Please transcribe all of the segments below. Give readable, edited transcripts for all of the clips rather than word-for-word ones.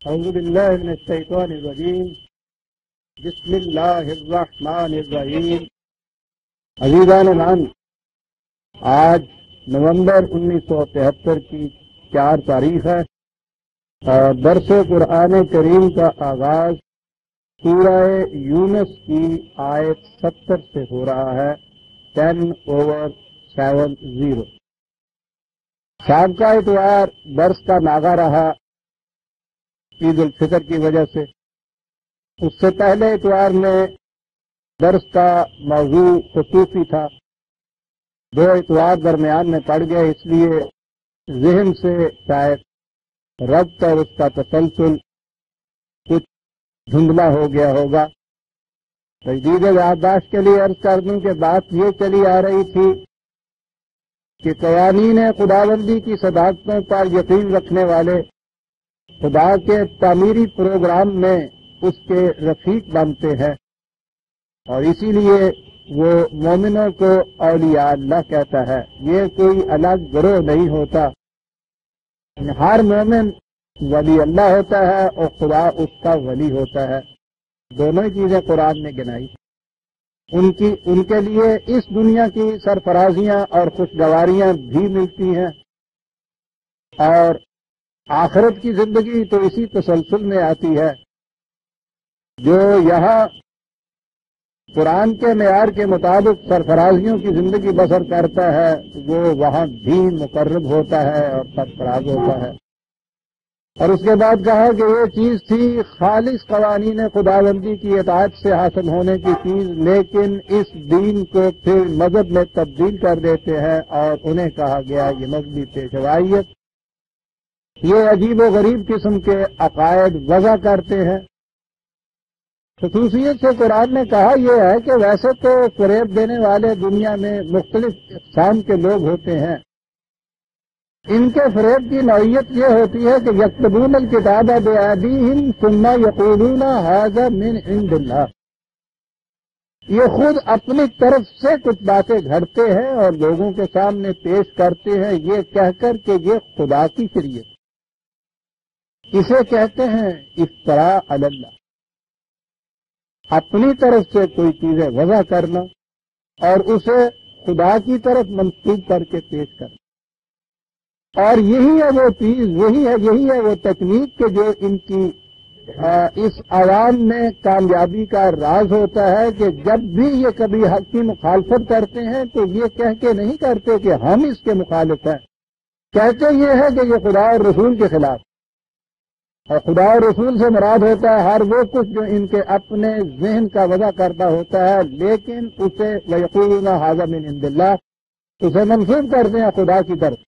اعوذ باللہ من الشیطان الرجیم بسم اللہ الرحمن الرحیم۔ عزیزان من، آج نومبر 1973 کی 4 تاریخ ہے اور درس قرآن کریم کا آغاز سورہ یونس کی آیت 70 سے ہو رہا ہے، 10/70۔ سابقہ اتوار درس کا ناغہ رہا عید الفطر کی وجہ سے۔ اس سے پہلے اتوار میں درس کا موضوع خصوصی تھا، 2 اتوار درمیان میں پڑ گئے، اس لیے ذہن سے شاید ربط اور اس کا تسلسل کچھ دھندلا ہو گیا ہوگا۔ تجدید یادداشت کے لیے عرض کر دوں کہ بات یہ چلی آ رہی تھی کہ قوانین خداوندی کی صداقتوں پر یقین رکھنے والے خدا کے تعمیری پروگرام میں اس کے رفیق بنتے ہیں، اور اسی لیے وہ مومنوں کو اولیاء اللہ کہتا ہے۔ یہ کوئی الگ گروہ نہیں ہوتا، ہر مومن ولی اللہ ہوتا ہے اور خدا اس کا ولی ہوتا ہے۔ دونوں ہی چیزیں قرآن نے گنائی۔ ان کے لیے اس دنیا کی سرفرازیاں اور خوشگواریاں بھی ملتی ہیں، اور آخرت کی زندگی تو اسی تسلسل میں آتی ہے۔ جو یہاں قرآن کے معیار کے مطابق سرفرازیوں کی زندگی بسر کرتا ہے وہ وہاں بھی مقرب ہوتا ہے اور سرفراز ہوتا ہے۔ اور اس کے بعد کہا کہ یہ چیز تھی خالص قوانین خداوندی کی اطاعت سے حاصل ہونے کی چیز، لیکن اس دین کو پھر مذہب میں تبدیل کر دیتے ہیں اور انہیں کہا گیا یہ مذہبی پیشوائیت۔ یہ عجیب و غریب قسم کے عقائد وضع کرتے ہیں۔ خصوصیت سے قرآن نے کہا یہ ہے کہ ویسے تو فریب دینے والے دنیا میں مختلف اقسام کے لوگ ہوتے ہیں۔ ان کے فریب کی نوعیت یہ ہوتی ہے کہ یکتبون الکتاب بایدیہم ثم یقولون ھذا من عند اللہ۔ یہ خود اپنی طرف سے کچھ باتیں گھڑتے ہیں اور لوگوں کے سامنے پیش کرتے ہیں یہ کہہ کر کہ یہ خدا کی شریعت۔ اسے کہتے ہیں افتراء علی اللہ، اپنی طرف سے کوئی چیزیں وضع کرنا اور اسے خدا کی طرف منسوب کر کے پیش کرنا۔ اور یہی ہے وہ چیز، یہی ہے وہ تکنیک کہ جو ان کی اس عوام میں کامیابی کا راز ہوتا ہے کہ جب بھی یہ کبھی حق کی مخالفت کرتے ہیں تو یہ کہہ کے نہیں کرتے کہ ہم اس کے مخالف ہیں، کہتے یہ ہے کہ یہ خدا اور رسول کے خلاف۔ اور خدا اور رسول سے مراد ہوتا ہے ہر وہ کچھ جو ان کے اپنے ذہن کا وضع کرتا ہوتا ہے، لیکن اسے وَيَقُولُونَ هَذَا مِنْ عِنْدِ اللَّهِ اسے منسوب کرتے ہیں خدا کی طرف۔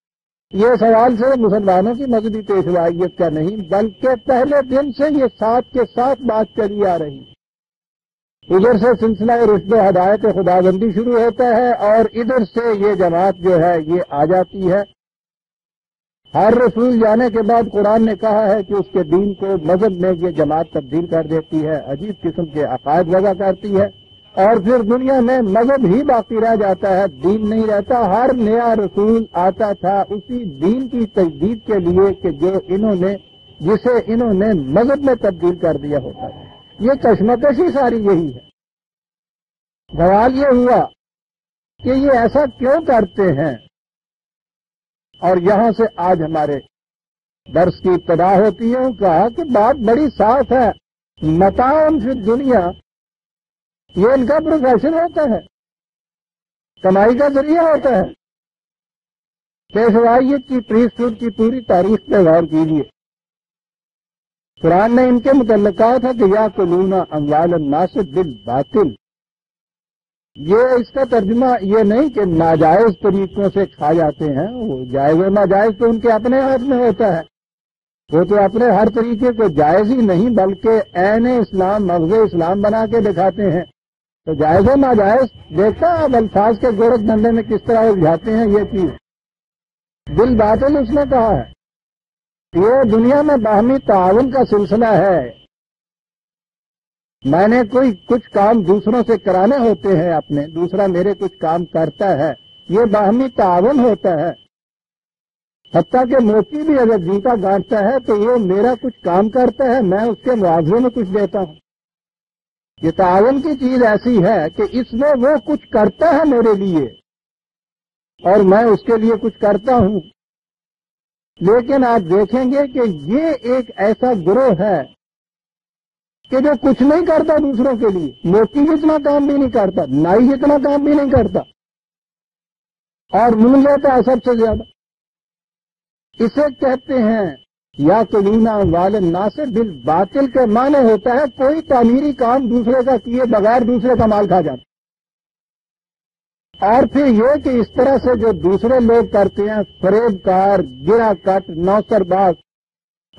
یہ سوال صرف مسلمانوں کی مذہبی پیشوائیت کا نہیں، بلکہ پہلے دن سے یہ ساتھ کے ساتھ بات چلی آ رہی۔ ادھر سے سلسلہ رشد و ہدایت خداوندی شروع ہوتا ہے اور ادھر سے یہ جماعت جو ہے یہ آ جاتی ہے۔ ہر رسول جانے کے بعد قرآن نے کہا ہے کہ اس کے دین کو مذہب میں یہ جماعت تبدیل کر دیتی ہے، عجیب قسم کے عقائد وضع کرتی ہے، اور پھر دنیا میں مذہب ہی باقی رہ جاتا ہے، دین نہیں رہتا۔ ہر نیا رسول آتا تھا اسی دین کی تجدید کے لیے کہ جسے انہوں نے مذہب میں تبدیل کر دیا ہوتا ہے۔ یہ کشمکش ہی ساری یہی ہے۔ سوال یہ ہوا کہ یہ ایسا کیوں کرتے ہیں، اور یہاں سے آج ہمارے درس کی ابتدا ہوتی ہے۔ کہا کہ بات بڑی صاف ہے، متاع فی دنیا یہ ان کا پروفیشن ہوتا ہے، کمائی کا ذریعہ ہوتا ہے۔ پیشوائیت کی پریسٹہوڈ کی پوری تاریخ پہ غور کیجیے۔ قرآن نے ان کے متعلق کہا تھا کہ یاکلون اموال الناس بالباطل۔ یہ اس کا ترجمہ یہ نہیں کہ ناجائز طریقوں سے کھا جاتے ہیں، وہ جائز و ناجائز تو ان کے اپنے ہاتھ میں ہوتا ہے، وہ تو اپنے ہر طریقے کو جائز ہی نہیں بلکہ عین اسلام مغز اسلام بنا کے دکھاتے ہیں۔ تو جائز و ناجائز دیکھتا اب الفاظ کے گورکھ دھندے میں کس طرح الجھاتے ہیں یہ چیز۔ بالباطل اس نے کہا ہے، یہ دنیا میں باہمی تعاون کا سلسلہ ہے۔ میں نے کچھ کام دوسروں سے کرانے ہوتے ہیں اپنے، دوسرا میرے کچھ کام کرتا ہے، یہ باہمی تعاون ہوتا ہے۔ حتیٰ کہ موچی بھی اگر جوتا گانٹتا ہے تو وہ میرا کچھ کام کرتا ہے، میں اس کے معاوضے میں کچھ دیتا ہوں۔ یہ تعاون کی چیز ایسی ہے کہ اس میں وہ کچھ کرتا ہے میرے لیے اور میں اس کے لیے کچھ کرتا ہوں۔ لیکن آپ دیکھیں گے کہ یہ ایک ایسا گروہ ہے کہ جو کچھ نہیں کرتا دوسروں کے لیے، موچی اتنا کام بھی نہیں کرتا، نائی اتنا کام بھی نہیں کرتا، اور منہ لیتا ہے سب سے زیادہ۔ اسے کہتے ہیں یا کلینا والے ناصر بالباطل کے معنی ہوتا ہے کوئی تعمیری کام دوسرے کا کیے بغیر دوسرے کا مال کھا جاتا۔ اور پھر یہ کہ اس طرح سے جو دوسرے لوگ کرتے ہیں، فریب کار، گرا کٹ، نوکر باز،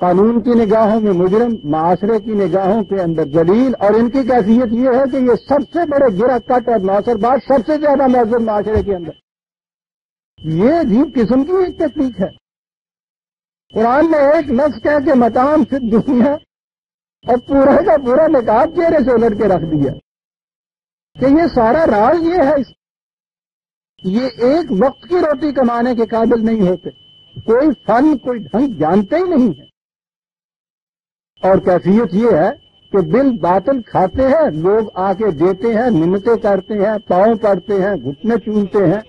قانون کی نگاہوں میں مجرم، معاشرے کی نگاہوں کے اندر ذلیل، اور ان کی کیفیت یہ ہے کہ یہ سب سے بڑے گرا کٹ اور نوکر باز سب سے زیادہ مہذب معاشرے کے اندر۔ یہ عجیب قسم کی ایک تکنیک ہے۔ قرآن نے ایک لفظ کہہ کے متام فی دنیا اور پورا کا پورا نقاب چہرے سے الٹ کے رکھ دیا کہ یہ سارا راز یہ ہے، یہ ایک وقت کی روٹی کمانے کے قابل نہیں ہوتے، کوئی فن کوئی ڈھنگ جانتے ہی نہیں ہے، اور کیفیت یہ ہے کہ بل باطل کھاتے ہیں، لوگ آ کے دیتے ہیں، منتیں کرتے ہیں، پاؤں پڑتے ہیں، گھٹنے چومتے ہیں،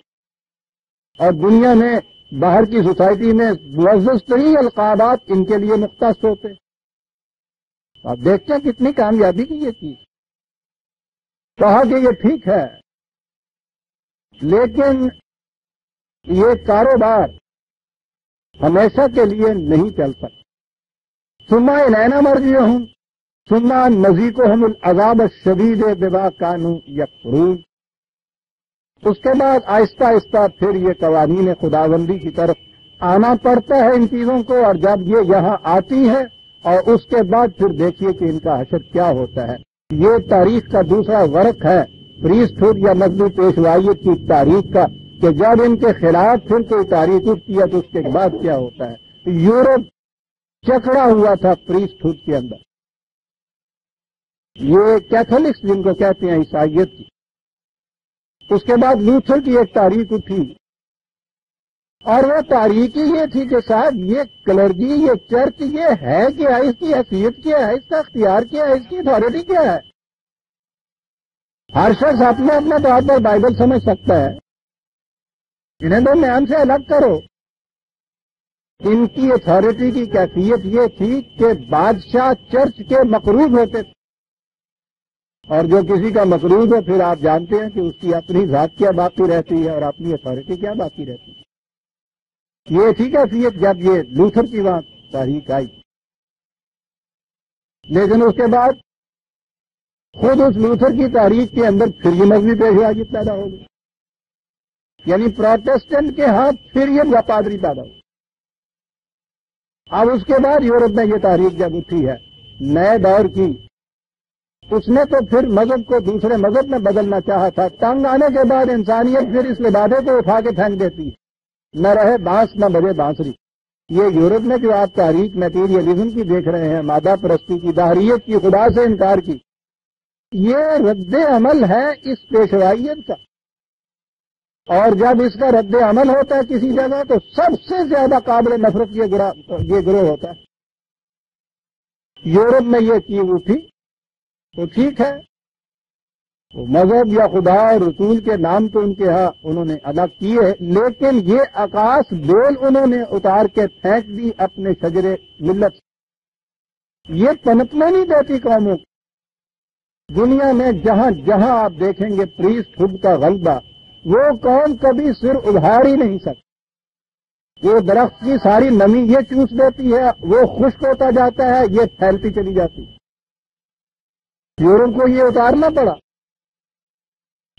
اور دنیا میں باہر کی سوسائٹی میں معزز ترین القابات ان کے لیے مختص ہوتے۔ آپ دیکھتے ہیں کتنی کامیابی کی یہ چیز۔ کہا کہ یہ ٹھیک ہے لیکن یہ کاروبار ہمیشہ کے لیے نہیں چل سکتا۔ ثم الینا مرجعہم ثم نذیقہم العذاب الشدید بما کانوا یکفرون۔ اس کے بعد آہستہ آہستہ پھر یہ قوانین خداوندی کی طرف آنا پڑتا ہے ان چیزوں کو، اور جب یہ یہاں آتی ہے اور اس کے بعد پھر دیکھیے کہ ان کا حشر کیا ہوتا ہے۔ یہ تاریخ کا دوسرا ورق ہے پریسٹہڈ یا مذہبی پیشوائیت کی تاریخ کا، کہ جب ان کے خلاف پھر کوئی تاریخ اٹھتی ہے تو اس کے بعد کیا ہوتا ہے۔ یورپ چکڑا ہوا تھا پریسٹہڈ کے اندر، یہ کیتھولکس جن کو کہتے ہیں عیسائیت کی۔ اس کے بعد لوتھر کی ایک تاریخ اٹھی، اور وہ تاریخ ہی یہ تھی کہ صاحب یہ کلرجی، یہ چرچ، یہ ہے کیا، اس کی حیثیت کیا ہے، اس کا اختیار کیا ہے، اس کی اتھارٹی کیا ہے۔ ہر شخص اپنے اپنے طور پر بائبل سمجھ سکتا ہے، انہیں درمیان سے الگ کرو۔ ان کی اتھارٹی کی کیفیت یہ تھی کہ بادشاہ چرچ کے مقروض ہوتے تھے، اور جو کسی کا مقروض ہے پھر آپ جانتے ہیں کہ اس کی اپنی ذات کیا باقی رہتی ہے اور اپنی اتھارٹی کیا باقی رہتی ہے۔ یہ تھی کیفیت جب یہ لوتھر کی وہاں تاریخ آئی، لیکن اس کے بعد خود اس لوتھر کی تاریخ کے اندر پھر یہ مذہبی پیشوائیت پیدا ہو گئی، یعنی پروٹسٹنٹ کے ہاتھ پھر یہ پادری پیدا ہو۔ اب اس کے بعد یورپ میں یہ تاریخ جب اٹھی ہے نئے دور کی، اس نے تو پھر مذہب کو دوسرے مذہب میں بدلنا چاہا تھا۔ تنگ آنے کے بعد انسانیت پھر اس لبادے کو اٹھا کے پھینک دیتی ہے، نہ رہے بانس نہ بجے بانسری۔ یہ یورپ میں جو آپ تاریخ میٹیریلزم کی دیکھ رہے ہیں، مادہ پرستی کی، دہریت کی، خدا سے انکار کی، یہ رد عمل ہے اس پیشوائیت کا، اور جب اس کا رد عمل ہوتا ہے کسی جگہ تو سب سے زیادہ قابل نفرت یہ گروہ ہوتا ہے۔ یورپ میں یہ چیز اٹھی تو ٹھیک ہے، مذہب یا خدا اور رسول کے نام تو ان کے ہاں انہوں نے الگ کیے، لیکن یہ آکاش بیل انہوں نے اتار کے پھینک دی اپنے شجرے ملت۔ یہ پنپنے نہیں دیتی قوموں کو۔ دنیا میں جہاں جہاں آپ دیکھیں گے پریسٹہڈ کا غلبہ، وہ قوم کبھی سر ابھار ہی نہیں سکتی۔ وہ درخت کی ساری نمی یہ چوس دیتی ہے، وہ خشک ہوتا جاتا ہے، یہ پھیلتی چلی جاتی ہے۔ یورپ کو یہ اتارنا پڑا۔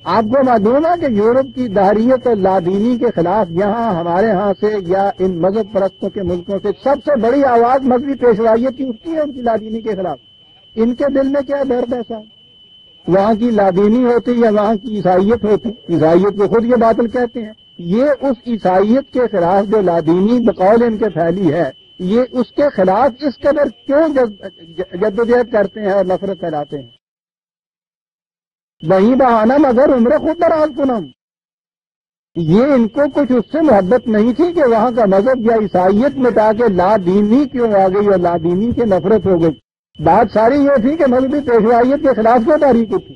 آپ کو معلوم ہے کہ یورپ کی دہریت اور لادینی کے خلاف یہاں ہمارے ہاں سے یا ان مذہب پرستوں کے ملکوں سے سب سے بڑی آواز مذہبی پیشوائیت کی اٹھتی ہے ان کی لادینی کے خلاف۔ ان کے دل میں کیا درد ہے صاحب؟ وہاں کی لادینی ہوتی یا وہاں کی عیسائیت ہوتی، عیسائیت کو خود یہ باطل کہتے ہیں، یہ اس عیسائیت کے خلاف جو لادینی بقول ان کے پھیلی ہے، یہ اس کے خلاف اس قدر کیوں جدوجہد کرتے ہیں اور نفرت پھیلاتے ہیں؟ وہی بہانہ مگر عمر خود دراز کنم، یہ ان کو کچھ اس سے محبت نہیں تھی کہ وہاں کا مذہب یا عیسائیت مٹا کے لا دینی کیوں آ گئی اور لا دینی سے نفرت ہو گئی. بات ساری یہ تھی کہ مذہبی پیشوائیت کے خلاف کیوں تحریک تھی.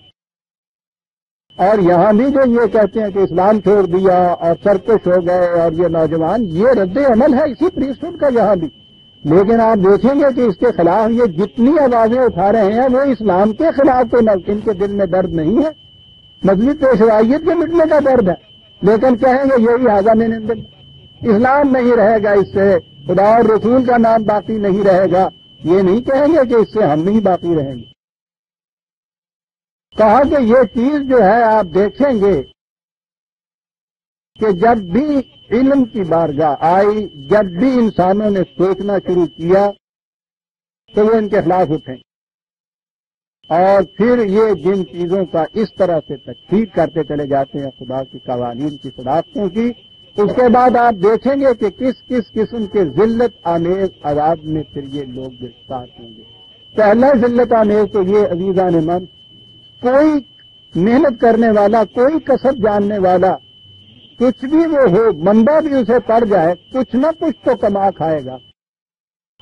اور یہاں بھی جو یہ کہتے ہیں کہ اسلام چھوڑ دیا اور سرکش ہو گئے اور یہ نوجوان، یہ رد عمل ہے اسی پریسٹہوڈ کا یہاں بھی. لیکن آپ دیکھیں گے کہ اس کے خلاف یہ جتنی آوازیں اٹھا رہے ہیں وہ اسلام کے خلاف تو ان کے دل میں درد نہیں ہے، مذہبی پیشوائیت کے مٹنے کا درد ہے. لیکن کہیں گے یہی آزاد اسلام نہیں رہے گا، اس سے خدا اور رسول کا نام باقی نہیں رہے گا. یہ نہیں کہیں گے کہ اس سے ہم نہیں باقی رہیں گے. کہا کہ یہ چیز جو ہے آپ دیکھیں گے کہ جب بھی علم کی بارگاہ آئی، جب بھی انسانوں نے سوچنا شروع کیا تو وہ ان کے خلاف اٹھیں، اور پھر یہ جن چیزوں کا اس طرح سے تکفیر کرتے چلے جاتے ہیں خدا کی قوانین کی صداقتوں کی، اس کے بعد آپ دیکھیں گے کہ کس کس قسم کے ذلت آمیز عذاب میں پھر یہ لوگ گرفتار ہوں گے. پہلا ذلت آمیز تو یہ عزیزان من، کوئی محنت کرنے والا، کوئی کسب جاننے والا، کچھ بھی وہ ہو، منڈا بھی اسے پڑ جائے، کچھ نہ کچھ تو کما کھائے گا.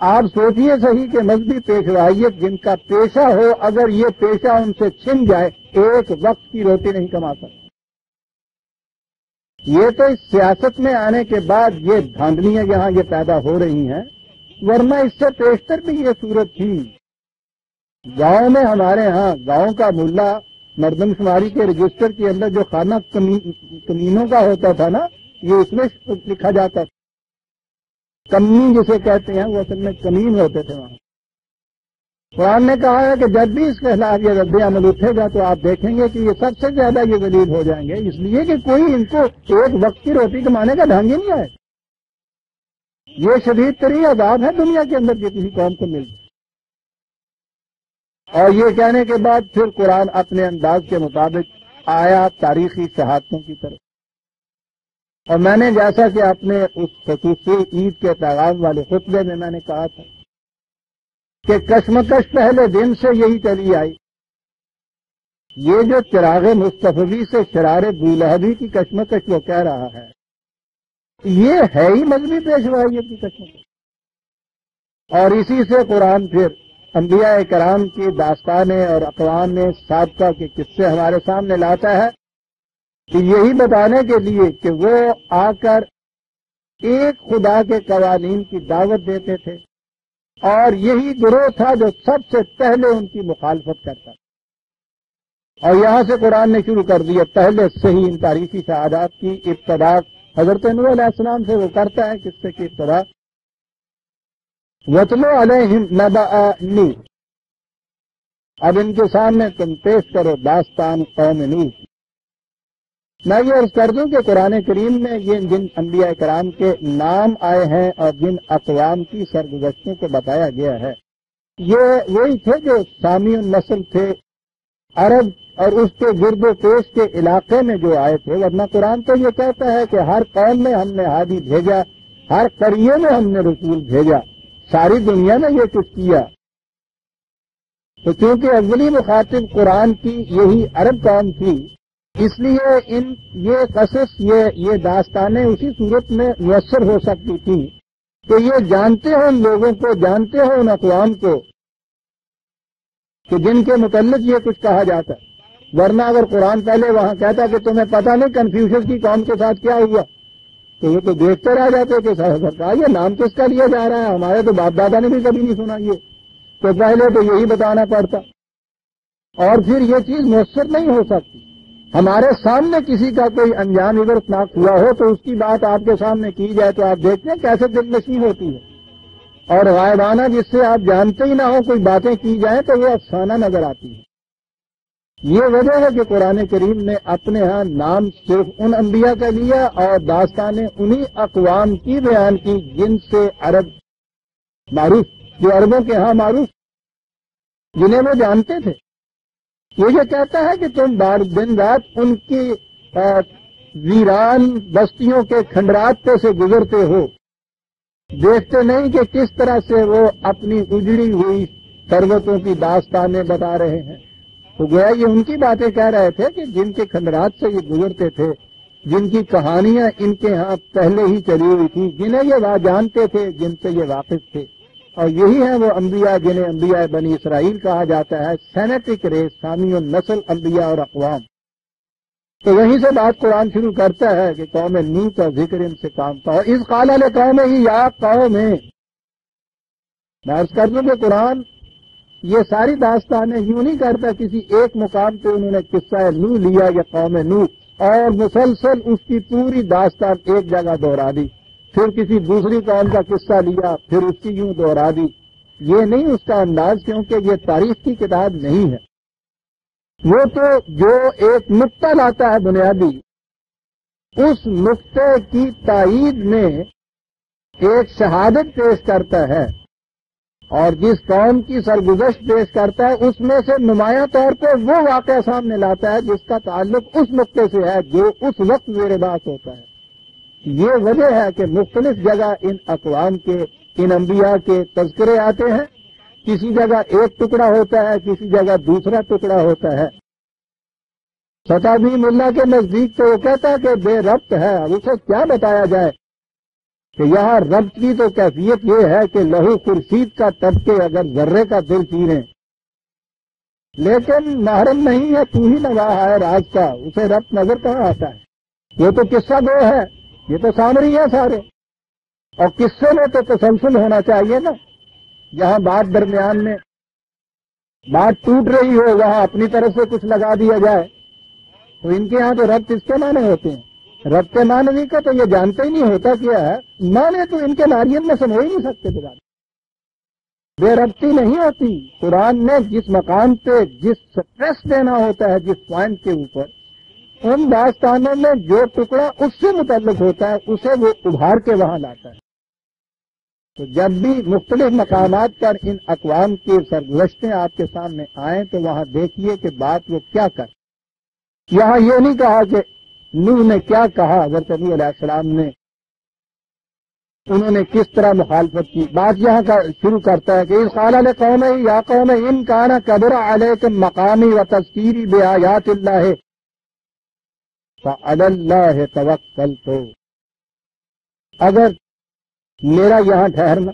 آپ سوچئے صحیح کہ مذہبی پیشوائیت جن کا پیشہ ہو، اگر یہ پیشہ ان سے چھن جائے ایک وقت کی روٹی نہیں کما سکتے. یہ تو اس سیاست میں آنے کے بعد یہ دھاندلیاں یہاں یہ پیدا ہو رہی ہیں، ورنہ اس سے پیشتر بھی یہ صورت تھی. گاؤں میں ہمارے ہاں گاؤں کا ملا مردم شماری کے رجسٹر کے اندر جو خانہ کمینوں کا ہوتا تھا نا، یہ اس میں لکھا جاتا تھا. کمی جسے کہتے ہیں وہ اصل میں کمین ہوتے تھے وہاں. قرآن نے کہا ہے کہ جب بھی اس کے خلاف یہ رد عمل اٹھے گا تو آپ دیکھیں گے کہ یہ سب سے زیادہ یہ ذلیل ہو جائیں گے، اس لیے کہ کوئی ان کو ایک وقت کی روٹی کمانے کا ڈھنگ ہی نہیں ہے. یہ شدید ترین عذاب ہے دنیا کے اندر جو کسی قوم کو ملتا. اور یہ کہنے کے بعد پھر قرآن اپنے انداز کے مطابق آیا تاریخی شہادتوں کی طرف. اور میں نے جیسا کہ اپنے اس خصوصی عید کے پیغام والے خطبے میں نے کہا تھا کہ کشمکش پہلے دن سے یہی چلی آئی. یہ جو چراغ مصطفی سے شرار بولہبی کی کشمکش وہ کہہ رہا ہے، یہ ہے ہی مذہبی پیشوائیت کی کشمکش. اور اسی سے قرآن پھر انبیاء کرام کی داستانیں اور اقوام سابقہ کے قصے ہمارے سامنے لاتا ہے کہ یہی بتانے کے لیے کہ وہ آ کر ایک خدا کے قوانین کی دعوت دیتے تھے، اور یہی گروہ تھا جو سب سے پہلے ان کی مخالفت کرتا. اور یہاں سے قرآن نے شروع کر دیا پہلے سے ہی ان تاریخی شہادات کی ابتدا حضرت نوح علیہ السلام سے وہ کرتا ہے قصے کی ابتدا. وَاتْلُ عَلَيْهِمْ نَبَأَ نُوح، اب ان کے سامنے تم پیش کرو داستان قوم نوح. میں یہ عرض کر دوں کہ قرآن کریم میں یہ جن انبیاء کرام کے نام آئے ہیں اور جن اقوام کی سرگزشتوں کو بتایا گیا ہے، یہ وہی تھے جو سامی النسل تھے، عرب اور اس کے گرد و پیش کے علاقے میں جو آئے تھے. ورنہ قرآن تو یہ کہتا ہے کہ ہر قوم میں ہم نے ہادی بھیجا، ہر قریے میں ہم نے رسول بھیجا، ساری دنیا میں یہ کچھ کیا. تو چونکہ اولی مخاطب قرآن کی یہی عرب قوم تھی، اس لیے یہ قصص یہ داستانیں اسی صورت میں میسر ہو سکتی تھیں کہ یہ جانتے ہو ان لوگوں کو، جانتے ہو ان اقوام کو کہ جن کے متعلق یہ کچھ کہا جاتا ہے. ورنہ اگر قرآن پہلے وہاں کہتا کہ تمہیں پتہ نہیں کنفیوشن کی قوم کے ساتھ کیا ہوا، تو یہ تو دیکھتے رہ جاتے کہ سرکار یہ نام کس کا لیا جا رہا ہے، ہمارے تو باپ دادا نے بھی کبھی نہیں سنا. یہ تو پہلے تو یہی بتانا پڑتا، اور پھر یہ چیز مؤثر نہیں ہو سکتی. ہمارے سامنے کسی کا کوئی انجام عبرتناک ہوا ہو تو اس کی بات آپ کے سامنے کی جائے تو آپ دیکھتے ہیں کیسے دل نشیں ہوتی ہے. اور غائبانہ جس سے آپ جانتے ہی نہ ہو کوئی باتیں کی جائیں تو وہ افسانہ نظر آتی ہے. یہ وجہ ہے کہ قرآن کریم نے اپنے ہاں نام صرف ان انبیاء کا لیا اور داستانیں انہی اقوام کی بیان کی جن سے عرب معروف، جو عربوں کے ہاں معروف، جنہیں وہ جانتے تھے. وہ یہ کہتا ہے کہ تم دن رات ان کی ویران بستیوں کے کھنڈرات پہ سے گزرتے ہو، دیکھتے نہیں کہ کس طرح سے وہ اپنی اجڑی ہوئی ثروتوں کی داستانیں بتا رہے ہیں. تو گویا یہ ان کی باتیں کہہ رہے تھے کہ جن کے کھنڈرات سے یہ گزرتے تھے، جن کی کہانیاں ان کے ہاں پہلے ہی چلی ہوئی تھیں، جنہیں یہ جانتے تھے، جن سے یہ واقف تھے، اور یہی ہیں وہ انبیاء جنہیں انبیاء بنی اسرائیل کہا جاتا ہے، سینیٹک ریس، ثانی النسل انبیاء اور اقوام۔ تو وہیں سے بات قرآن شروع کرتا ہے کہ قوم نوح کا ذکر ان سے کام تھا، اور اس قال لقوم ہی یا قوم میں عرض کر دوں کہ قرآن یہ ساری داستانیں یوں نہیں کرتا کسی ایک مقام پہ انہوں نے قصہ نوح لیا یا قوم نوح اور مسلسل اس کی پوری داستان ایک جگہ دوہرا دی، پھر کسی دوسری قوم کا قصہ لیا پھر اس کی یوں دوہرا دی۔ یہ نہیں اس کا انداز، کیونکہ یہ تاریخ کی کتاب نہیں ہے۔ وہ تو جو ایک نقطہ لاتا ہے بنیادی، اس نقطے کی تائید میں ایک شہادت پیش کرتا ہے، اور جس قوم کی سرگزشت پیش کرتا ہے اس میں سے نمایاں طور پہ وہ واقعہ سامنے لاتا ہے جس کا تعلق اس نقطے سے ہے جو اس وقت زیر بحث ہوتا ہے۔ یہ وجہ ہے کہ مختلف جگہ ان اقوام کے، ان انبیاء کے تذکرے آتے ہیں، کسی جگہ ایک ٹکڑا ہوتا ہے، کسی جگہ دوسرا ٹکڑا ہوتا ہے۔ ستابیم اللہ کے نزدیک تو وہ کہتا ہے کہ بے ربط ہے، اب اسے کیا بتایا جائے کہ یہاں ربط کی تو کیفیت یہ ہے کہ لہو خورشید کا طبقے اگر ذرے کا دل چیریں، لیکن محرم نہیں ہے، تو ہی نواح ہے راز کا، اسے ربط نظر کہاں آتا ہے؟ یہ تو قصہ گو ہے، یہ تو سامری ہے سارے، اور قصے میں تو تسلسل ہونا چاہیے نا۔ جہاں بات درمیان میں بات ٹوٹ رہی ہو وہاں اپنی طرف سے کچھ لگا دیا جائے، تو ان کے ہاں تو ربط اس کے معنی ہوتے ہیں۔ ربط معنوی کا تو یہ جانتے ہی نہیں ہوتا کیا ہے، معنی تو ان کے ناریل میں سمجھ ہی نہیں سکتے تھے، بے ربطی نہیں ہوتی۔ قرآن نے جس مقام پہ جس سٹریس دینا ہوتا ہے، جس پوائنٹ کے اوپر، ان داستانوں میں جو ٹکڑا اس سے متعلق ہوتا ہے اسے وہ ابھار کے وہاں لاتا ہے۔ تو جب بھی مختلف مقامات پر ان اقوام کی سرگزشتیں آپ کے سامنے آئیں تو وہاں دیکھیے کہ بات وہ کیا کر۔ یہاں یہ نہیں کہا کہ نوح نے کیا کہا، حضرت نوح علیہ السلام نے، انہوں نے کس طرح مخالفت کی۔ بات یہاں کا شروع کرتا ہے کہ اس قال لقوم یا قوم ان کان کبر علیکم مقامی و تذکیری بآیات اللہ فعلی اللہ توکلت۔ اگر میرا یہاں ٹھہرنا،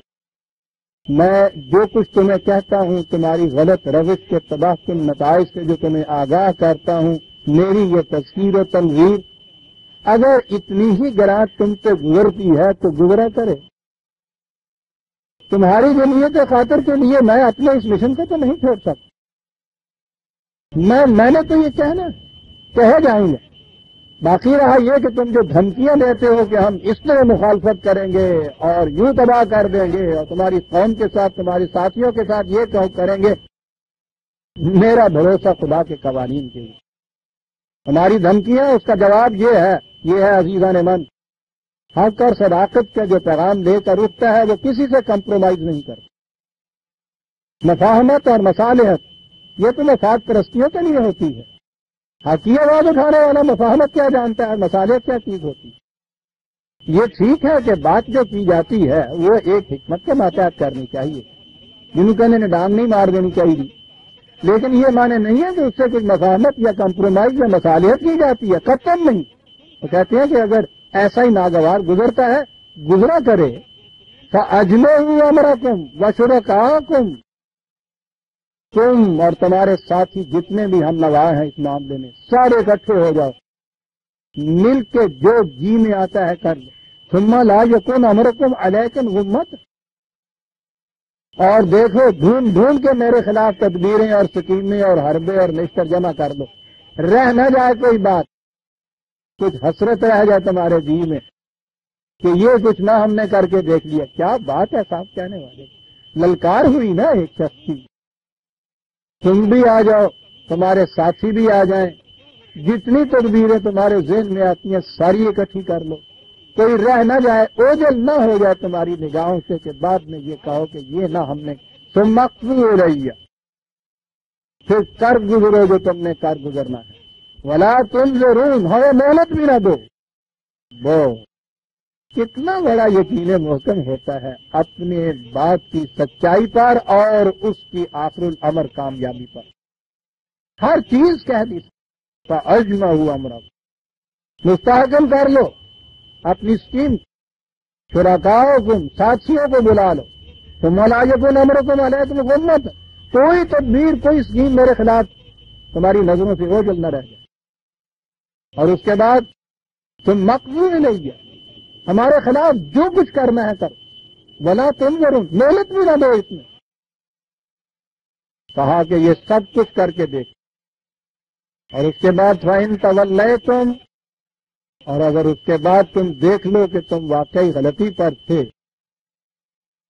میں جو کچھ تمہیں کہتا ہوں، تمہاری غلط روش کے تباہ کن نتائج سے جو تمہیں آگاہ کرتا ہوں، میری یہ تذکیر و تنویر اگر اتنی ہی گراں تم سے گزرتی ہے تو گزرا کرے۔ تمہاری جمعیت خاطر کے لیے میں اپنے اس مشن کو تو نہیں چھوڑ سکتا۔ میں نے تو یہ کہنا کہے جائیں گے، باقی رہا یہ کہ تم جو دھمکیاں دیتے ہو کہ ہم اس طرح مخالفت کریں گے اور یوں تباہ کر دیں گے اور تمہاری قوم کے ساتھ، تمہاری ساتھیوں کے ساتھ یہ کریں گے، میرا بھروسہ خدا کے قوانین کے لیے۔ ہماری دھمکیاں اس کا جواب یہ ہے عزیزان من، حق اور صداقت کا جو پیغام لے کر اٹھتا ہے وہ کسی سے کمپرومائز نہیں کرتا۔ مفاہمت اور مصالحت یہ تو مفاد پرستیوں کے لیے ہوتی ہے۔ حق کی آواز اٹھانے والا مفاہمت کیا جانتا ہے، مصالحت کیا چیز ہوتی ہے۔ یہ ٹھیک ہے کہ بات جو کی جاتی ہے وہ ایک حکمت کے ماتحت کرنی چاہیے، جنہوں کہنے نے ڈانگ نہیں مار دینی چاہیے، لیکن یہ معنی نہیں ہے کہ اس سے کچھ مفاہمت یا کمپرومائز یا مصالحت کی جاتی ہے، قطعاً نہیں۔ وہ کہتے ہیں کہ اگر ایسا ہی ناگوار گزرتا ہے گزرا کرے، فَأَجْمِعُوا أَمْرَكُمْ وَشُرَكَاءَكُمْ، تم اور تمہارے ساتھی جتنے بھی ہم نوا ہیں اس معاملے میں سارے اکٹھے ہو جاؤ، مل کے جو جی میں آتا ہے کر لو۔ ثُمَّ لَا يَكُنْ أَمْرُكُمْ عَلَيْكُمْ غُمَّةٌ، اور دیکھو ڈھونڈ ڈھونڈ کے میرے خلاف تدبیریں اور سکیمیں اور حربے اور نشتر جمع کر لو، رہ نہ جائے کوئی بات، کچھ حسرت رہ جائے تمہارے جی میں کہ یہ کچھ نہ ہم نے کر کے دیکھ لیا۔ کیا بات ہے صاحب کہنے والے، للکار ہوئی نا ایک شخص کی۔ تم بھی آ جاؤ، تمہارے ساتھی بھی آ جائیں، جتنی تدبیریں تمہارے ذہن میں آتی ہیں ساری اکٹھی کر لو، کوئی رہ نہ جائے، اوجل نہ ہو جائے تمہاری نگاہوں سے کہ بعد میں یہ کہو کہ یہ نہ ہم نے تم مقصود ہو رہی ہے، پھر کر گزرو جو تم نے کر گزرنا ہے۔ ولا تنظرون، ہمیں محنت بھی نہ دو۔ وہ کتنا بڑا یقین محکم ہوتا ہے اپنے بات کی سچائی پر اور اس کی آخر الامر کامیابی پر، ہر چیز کہہ دی۔ فَأَجْمَعُوا أَمْرَهُمْ، مستحکم کر لو اپنی اسکیم، شرکاؤ کم، ساتھیوں کو بلا لو، تو مولا یکن امرکم علیکم غمت، کوئی تدبیر کوئی اسکیم میرے خلاف تمہاری نظروں سے اوجھل نہ رہ جائے، اور اس کے بعد تم مقبول نہیں گیا، ہمارے خلاف جو کچھ کرنا ہے کرو، ولا تم ضرور محنت بھی نہ دو اس میں۔ کہا کہ یہ سب کچھ کر کے دیکھ، اور اس کے بعد فَإِن تَوَلَّيْتُمْ، اور اگر اس کے بعد تم دیکھ لو کہ تم واقعی غلطی پر تھے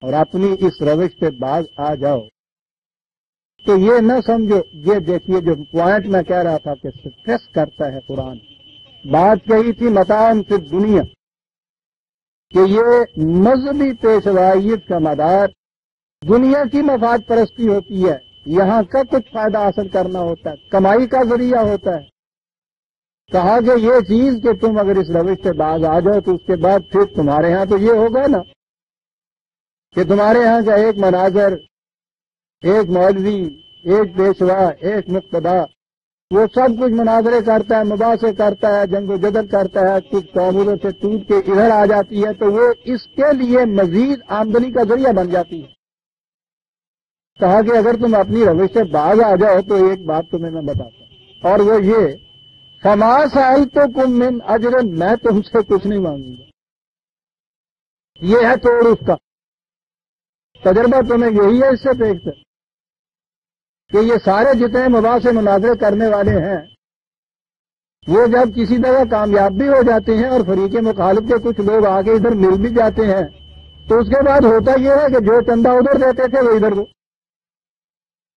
اور اپنی اس روش سے باز آ جاؤ، تو یہ نہ سمجھو، یہ دیکھیے جو پوائنٹ میں کہہ رہا تھا کہ سٹریس کرتا ہے قرآن، بات کہی تھی متاع فی الدنیا، کہ یہ مذہبی پیشوائیت کا مدار دنیا کی مفاد پرستی ہوتی ہے، یہاں کا کچھ فائدہ حاصل کرنا ہوتا ہے، کمائی کا ذریعہ ہوتا ہے۔ کہا کہ یہ چیز کہ تم اگر اس روش سے باز آ جاؤ تو اس کے بعد پھر تمہارے ہاں تو یہ ہوگا نا کہ تمہارے ہاں کا ایک مناظر، ایک مولوی، ایک پیشوا، ایک مقتدا، وہ سب کچھ مناظرے کرتا ہے، مباحثے کرتا ہے، جنگ و جدل کرتا ہے، کچھ قوموں سے ٹوٹ کے ادھر آ جاتی ہے تو وہ اس کے لیے مزید آمدنی کا ذریعہ بن جاتی ہے۔ کہا کہ اگر تم اپنی روش سے باز آ جاؤ تو ایک بات تمہیں میں بتاتا ہوں، اور وہ یہ فما سألتکم من اجر، میں تم سے کچھ نہیں مانگوں گا۔ یہ ہے توڑ اس کا تجربہ، تمہیں یہی ہے اس سے پیش ہے کہ یہ سارے جتنے مباحثے مناظرے کرنے والے ہیں وہ جب کسی جگہ کامیاب بھی ہو جاتے ہیں اور فریق مخالف کے کچھ لوگ آگے ادھر مل بھی جاتے ہیں تو اس کے بعد ہوتا یہ ہے کہ جو چندہ ادھر دیتے تھے وہ ادھر دو۔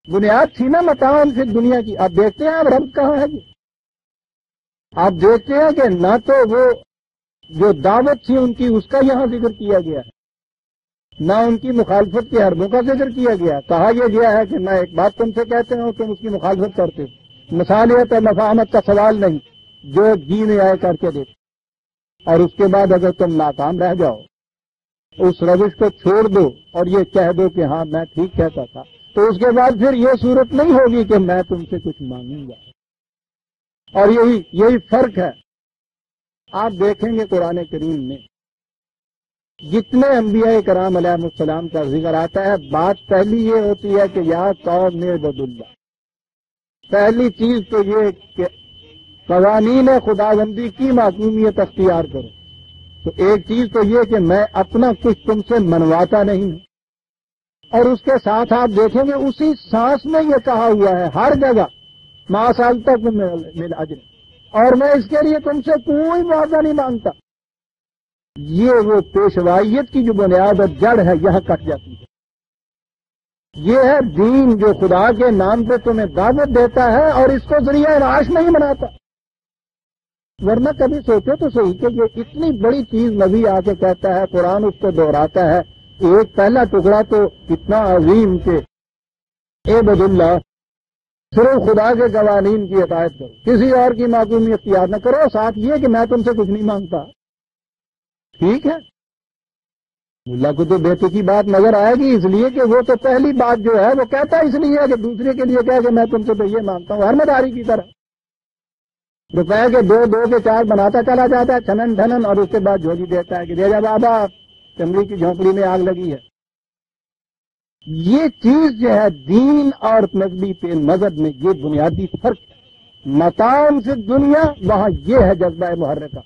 بنیاد تھی نا متاع فی دنیا کی۔ آپ دیکھتے ہیں اب رب کہاں ہے جی؟ آپ دیکھتے ہیں کہ نہ تو وہ جو دعوت تھی ان کی اس کا یہاں ذکر کیا گیا ہے، نہ ان کی مخالفت کے حربوں کا ذکر کیا گیا۔ کہا یہ گیا ہے کہ میں ایک بات تم سے کہتے ہوں تم اس کی مخالفت کرتے ہو، مصالحت اور مفاہمت کا سوال نہیں، جو جی میں آئے کر کے دیتے، اور اس کے بعد اگر تم ناکام رہ جاؤ اس روش کو چھوڑ دو اور یہ کہہ دو کہ ہاں میں ٹھیک کہتا تھا، تو اس کے بعد پھر یہ صورت نہیں ہوگی کہ میں تم سے کچھ مانگوں گا۔ اور یہی فرق ہے۔ آپ دیکھیں گے قرآن کریم میں جتنے انبیاء کرام علیہ السلام کا ذکر آتا ہے، بات پہلی یہ ہوتی ہے کہ یا قوم اعبدوا اللہ، پہلی چیز تو یہ کہ قوانین خداوندی کی معصومیت اختیار کرو۔ تو ایک چیز تو یہ کہ میں اپنا کچھ تم سے منواتا نہیں ہوں، اور اس کے ساتھ آپ دیکھیں گے اسی سانس میں یہ کہا ہوا ہے ہر جگہ ما سألتکم من اجر، اور میں اس کے لیے تم سے کوئی معاوضہ نہیں مانگتا۔ یہ وہ پیشوائیت کی جو بنیاد اور جڑ ہے یہاں کٹ جاتی ہے۔ یہ ہے دین جو خدا کے نام پہ تمہیں دعوت دیتا ہے اور اس کو ذریعہ معاش نہیں بناتا۔ ورنہ کبھی سوچو تو صحیح کہ یہ اتنی بڑی چیز نبی آ کے کہتا ہے، قرآن اس کو دہراتا ہے، ایک پہلا ٹکڑا تو اتنا عظیم کہ اعبدوا اللہ، صرف خدا کے قوانین کی اطاعت کرو، کسی اور کی معصومی اختیار نہ کرو، ساتھ یہ کہ میں تم سے کچھ نہیں مانگتا۔ ٹھیک ہے، اللہ کو تو بیٹے کی بات نظر آئے گی، اس لیے کہ وہ تو پہلی بات جو ہے وہ کہتا اس لیے کہ دوسرے کے لیے کہہ کہ میں تم سے تو یہ مانگتا ہوں، ہر مداری کی طرح روپے کے دو کے چار بناتا چلا جاتا ہے چھنن ڈھنن، اور اس کے بعد جھولی دیتا ہے کہ دے جا بابا چمڑی کی جھونپڑی میں آگ لگی ہے۔ یہ چیز جو ہے دین اور نقبی پہ مذہب میں یہ بنیادی فرق ہے۔ متاع فی دنیا وہاں یہ ہے جذبہ محرکہ،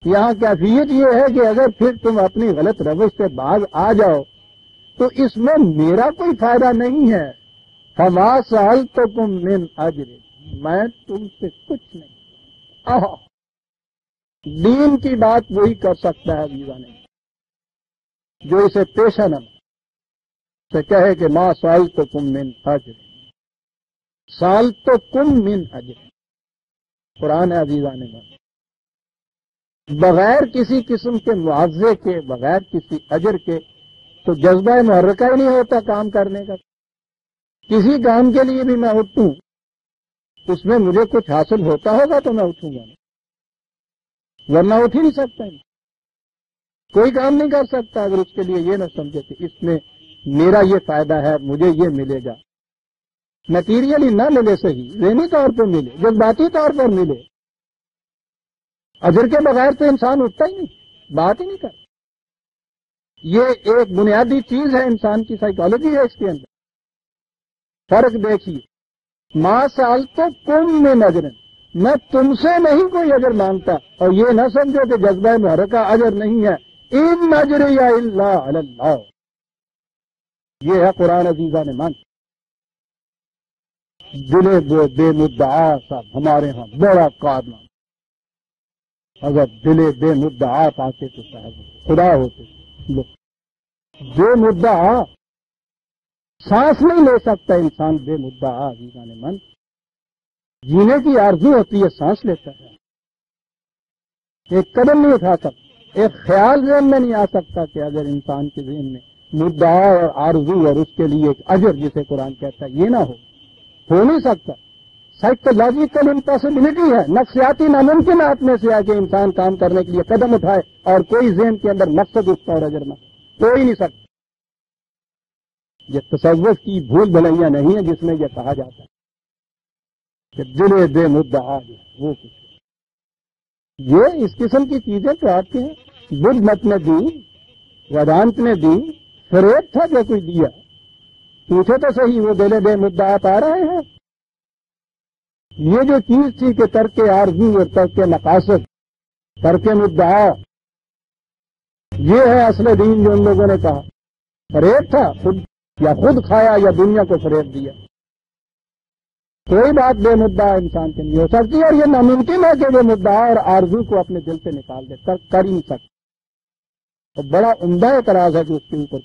یہاں کیفیت یہ ہے کہ اگر پھر تم اپنی غلط روش سے باز آ جاؤ تو اس میں میرا کوئی فائدہ نہیں ہے۔ فما سألتکم من اجر، میں تم سے کچھ نہیں۔ دین کی بات وہی کر سکتا ہے عزیزان جو اسے پیشہ نہ سے کہے کہ ما سألتکم من اجر، سألتکم من اجر، قرآن عزیزان بغیر کسی قسم کے معاوضے کے، بغیر کسی اجر کے تو جذبہ محرکہ ہی نہیں ہوتا کام کرنے کا۔ کسی کام کے لیے بھی میں اٹھوں اس میں مجھے کچھ حاصل ہوتا ہوگا تو میں اٹھوں گا، ورنہ اٹھ ہی نہیں سکتا، کوئی کام نہیں کر سکتا اگر اس کے لیے یہ نہ سمجھے کہ اس میں میرا یہ فائدہ ہے، مجھے یہ ملے گا۔ میٹیریلی نہ ملے صحیح، ذہنی طور پر ملے، جذباتی طور پر ملے، اجر کے بغیر تو انسان اٹھتا ہی نہیں، بات ہی نہیں کرتا۔ یہ ایک بنیادی چیز ہے، انسان کی سائیکالوجی ہے اس کے اندر۔ فرق دیکھیے، ما سألتکم من اجر، میں تم سے نہیں کوئی اجر مانگتا، اور یہ نہ سمجھو کہ جذبہ محرکہ اجر نہیں ہے، ان اجری الا علی اللہ، یہ ہے قرآن عزیزہ نے مان۔ دل بے مدعا صاحب ہمارے ہاں بڑا کارنامہ، اگر دل بے مدعا پاتے تو صاحب خدا ہوتے۔ بے مدعا سانس نہیں لے سکتا انسان، بے مدعا عزیزان من، جینے کی آرزو ہوتی ہے سانس لیتا ہے، ایک قدم نہیں اٹھا سکتا، ایک خیال ذہن میں نہیں آ سکتا کہ اگر انسان کے ذہن میں مدعا اور آرزو اور اس کے لیے ایک اجر جسے قرآن کہتا ہے یہ نہ ہو نہیں سکتا۔ سائیکولوجیکل امپاسبلٹی ہے، نفسیاتی ناممکنات میں سے ہے کہ انسان کام کرنے کے لیے قدم اٹھائے اور کوئی ذہن کے اندر مقصد اس کا اور اجر نہ ہو ہی نہیں سکتا۔ یہ تصوف کی بھول بھلائیاں نہیں ہیں جس میں یہ کہا جاتا ہے کہ دل بے مدعا وہ کچھ، یہ اس قسم کی چیزیں تو آتی ہیں۔ بدھ مت نے دی، ویدانت نے دی، فریب تھا جو کوئی دیا، پوچھے تو صحیح وہ دل بے مدعا پا رہے ہیں۔ یہ جو چیز تھی کہ ترک آرزو اور ترک مقاصد، ترک مدعا، یہ ہے اصل دین جو ان لوگوں نے کہا۔ فریب تھا، خود کھایا یا دنیا کو فریب دیا۔ کوئی بات بے مدعا انسان کے نہیں ہو سکتی، اور یہ ناممکن ہے کہ وہ مدعا اور آرزو کو اپنے دل سے نکال دے، ترک کر ہی نہیں سکتا۔ اور بڑا عمدہ اعتراض ہے جو اس کے اوپر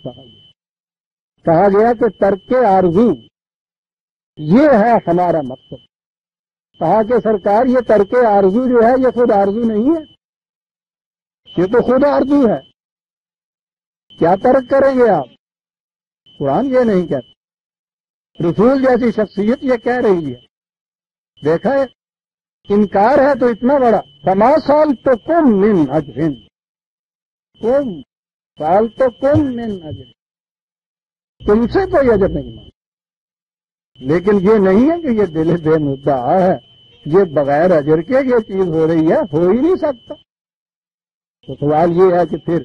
کہا گیا کہ ترک آرزو یہ ہے ہمارا مقصد۔ کہا کہ سرکار یہ ترک آرزو جو ہے یہ خود آرزو نہیں ہے، یہ تو خود آرزو ہے، کیا ترک کریں گے آپ؟ قرآن یہ نہیں کہتا، رسول جیسی شخصیت یہ کہہ رہی ہے۔ دیکھا ہے انکار ہے تو اتنا بڑا، فما سألتکم من اجر، کم سألتکم من اجر، تم سے کوئی اجر نہیں مانگا۔ لیکن یہ نہیں ہے کہ یہ دل بے مدعا ہے، یہ بغیر اجر کے یہ چیز ہو رہی ہے، ہو ہی نہیں سکتا۔ تو سوال یہ ہے کہ پھر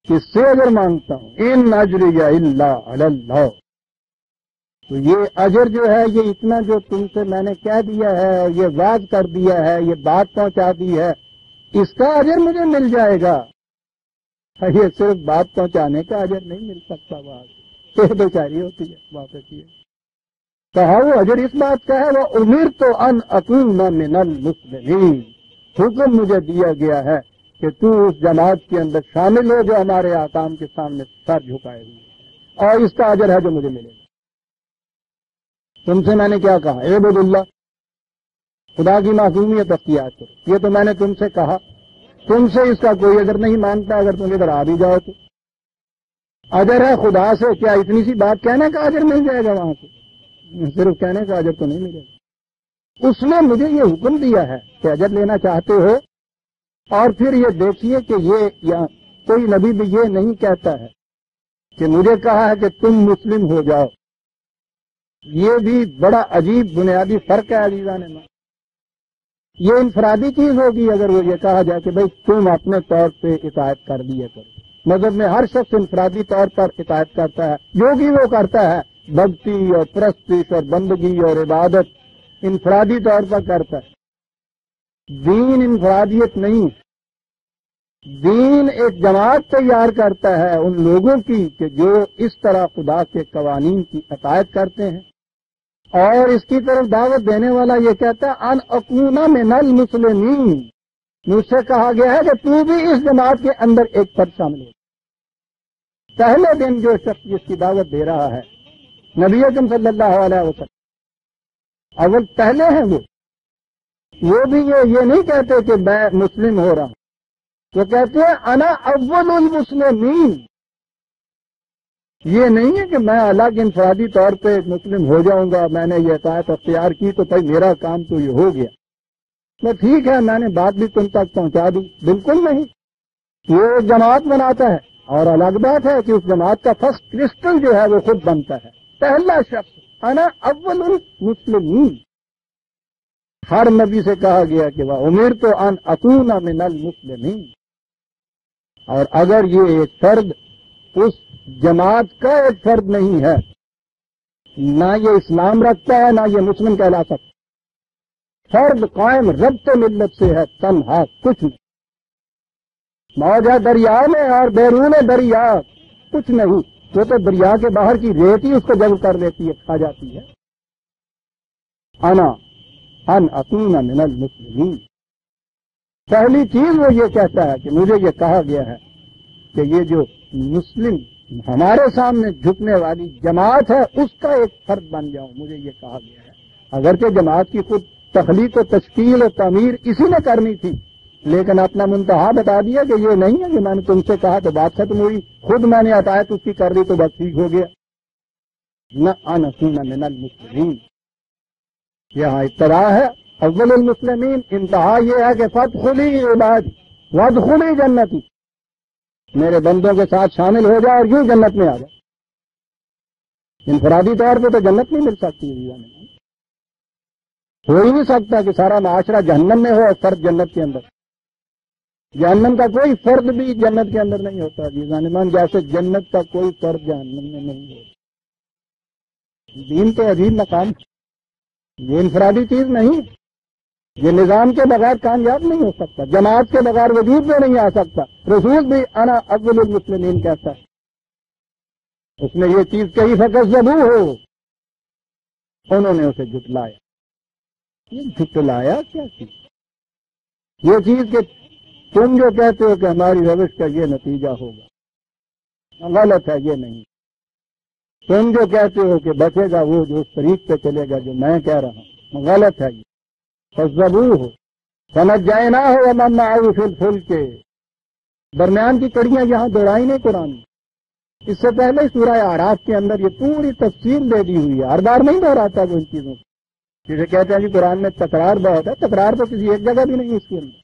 کس سے اجر مانگتا ہوں؟ ان اجری الا علی اللہ، تو یہ اجر جو ہے یہ اتنا جو تم سے میں نے کہہ دیا ہے، یہ واضح کر دیا ہے، یہ بات پہنچا دی ہے، اس کا اجر مجھے مل جائے گا۔ یہ صرف بات پہنچانے کا اجر نہیں مل سکتا، بات یہ بیچاری ہوتی ہے واپس۔ یہ کہا وہ اجر اس بات کا ہے، وہ امرت ان اکون من المسلمین، حکم مجھے دیا گیا ہے کہ تو اس جماعت کے اندر شامل ہو جو ہمارے احکام کے سامنے سر جھکائے ہوئے، اور اس کا اجر ہے جو مجھے ملے گا۔ تم سے میں نے کیا کہا؟ عبد اللہ، خدا کی معصومیت اختیار کرو، یہ تو میں نے تم سے کہا، تم سے اس کا کوئی اجر نہیں مانگتا، اگر تم ادھر آ بھی جاؤ تو اجر ہے خدا سے۔ کیا اتنی سی بات کہنے کا اجر مل جائے گا وہاں سے؟ صرف کہنے کا اجر تو نہیں ملے گا۔ اس نے مجھے یہ حکم دیا ہے کہ اجر لینا چاہتے ہو، اور پھر یہ دیکھیے کہ یہ یا کوئی نبی بھی یہ نہیں کہتا ہے کہ مجھے کہا ہے کہ تم مسلم ہو جاؤ۔ یہ بھی بڑا عجیب بنیادی فرق ہے عزیزان من۔ یہ انفرادی چیز ہوگی اگر وہ یہ کہا جائے کہ بھئی تم اپنے طور پہ اطاعت کر دیا کرو۔ مذہب میں ہر شخص انفرادی طور پر اطاعت کرتا ہے، جو بھی وہ کرتا ہے، بھکتی اور پرستش اور بندگی اور عبادت انفرادی طور پر کرتا ہے۔ دین انفرادیت نہیں، دین ایک جماعت تیار کرتا ہے ان لوگوں کی کہ جو اس طرح خدا کے قوانین کی اطاعت کرتے ہیں، اور اس کی طرف دعوت دینے والا یہ کہتا ہے ان اکون من المسلمین، مجھ سے کہا گیا ہے کہ تو بھی اس جماعت کے اندر ایک فرد شامل ہو۔ پہلے دن جو شخص جس کی دعوت دے رہا ہے نبی اکرم صلی اللہ علیہ وسلم، اول پہلے ہیں وہ بھی یہ نہیں کہتے کہ میں مسلم ہو رہا ہوں، وہ کہتے ہیں انا اول المسلمین۔ یہ نہیں ہے کہ میں الگ انفرادی طور پہ مسلم ہو جاؤں گا، میں نے یہ اطاعت اختیار کی تو بھائی میرا کام تو یہ ہو گیا، تو ٹھیک ہے میں نے بات بھی تم تک پہنچا دی۔ بالکل نہیں، وہ جماعت بناتا ہے، اور الگ بات ہے کہ اس جماعت کا فرسٹ کرسٹل جو ہے وہ خود بنتا ہے، پہلا شخص انا اول المسلمین۔ ہر نبی سے کہا گیا کہ وہ امرت ان اکون من المسلمین، اور اگر یہ ایک فرد اس جماعت کا ایک فرد نہیں ہے، نہ یہ اسلام رکھتا ہے نہ یہ مسلم کہلا سکتا، فرد قائم ربط ملت سے ہے، تنہا کچھ نہیں، موجہ دریا میں اور بیرون دریا کچھ نہیں، وہ تو دریا کے باہر کی ریت ہی اس کو جذب کر لیتی ہے، کھا جاتی ہے۔ انا ان اکون من المسلمین، پہلی چیز وہ یہ کہتا ہے کہ مجھے یہ کہا گیا ہے کہ یہ جو مسلم ہمارے سامنے جھکنے والی جماعت ہے اس کا ایک فرد بن جاؤں، مجھے یہ کہا گیا ہے۔ اگرچہ جماعت کی خود تخلیق و تشکیل و تعمیر اسی نے کرنی تھی، لیکن اپنا منتہا بتا دیا کہ یہ نہیں ہے کہ میں نے تم سے کہا تو بات ختم ہوئی، خود میں نے عطایت اس کی کر دی تو بس ٹھیک ہو گیا۔ نہ ان اکون من المسلمین، یہاں ابتدا ہے اول المسلمین، انتہا یہ ہے کہ فادخلی عبادی وادخلی جنتی، میرے بندوں کے ساتھ شامل ہو جائے اور یوں جنت میں آ جائے۔ انفرادی طور پہ تو جنت نہیں مل سکتی، ہو ہی نہیں سکتا کہ سارا معاشرہ جہنم میں ہو اور فرد جنت کے اندر، جہنم کا کوئی فرد بھی جنت کے اندر نہیں ہوتا جی ظالمان، جیسے جنت کا کوئی فرد جہنم میں نہیں ہوتا۔ دین تو عجیب مقام، یہ انفرادی چیز نہیں، یہ نظام کے بغیر کامیاب نہیں ہو سکتا، جماعت کے بغیر وجود میں نہیں آ سکتا۔ رسول بھی انا اول المسلمین کہتا ہے، اس نے یہ چیز کہی فکذبوہ ہو، انہوں نے اسے جھٹلایا۔ یہ جھٹلایا کیا چیز؟ یہ چیز کہ تم جو کہتے ہو کہ ہماری روش کا یہ نتیجہ ہوگا، غلط ہے، یہ نہیں۔ تم جو کہتے ہو کہ بچے گا وہ جو اس طریق پہ چلے گا جو میں کہہ رہا ہوں، غلط ہے یہ۔ فَكَذَّبُوهُ فَنَجَّيْنَاهُ وَمَن مَّعَهُ فِي الْفُلْكِ، درمیان کی کڑیاں یہاں دوہرائی نہیں قرآن میں، اس سے پہلے سورہ اعراف کے اندر یہ پوری تفصیل دے دی ہوئی ہے، ہر بار نہیں دہراتا وہ ان چیزوں کو، جسے کہتے ہیں کہ قرآن میں تکرار بہت ہے، تکرار تو کسی ایک جگہ بھی نہیں اس کے اندر۔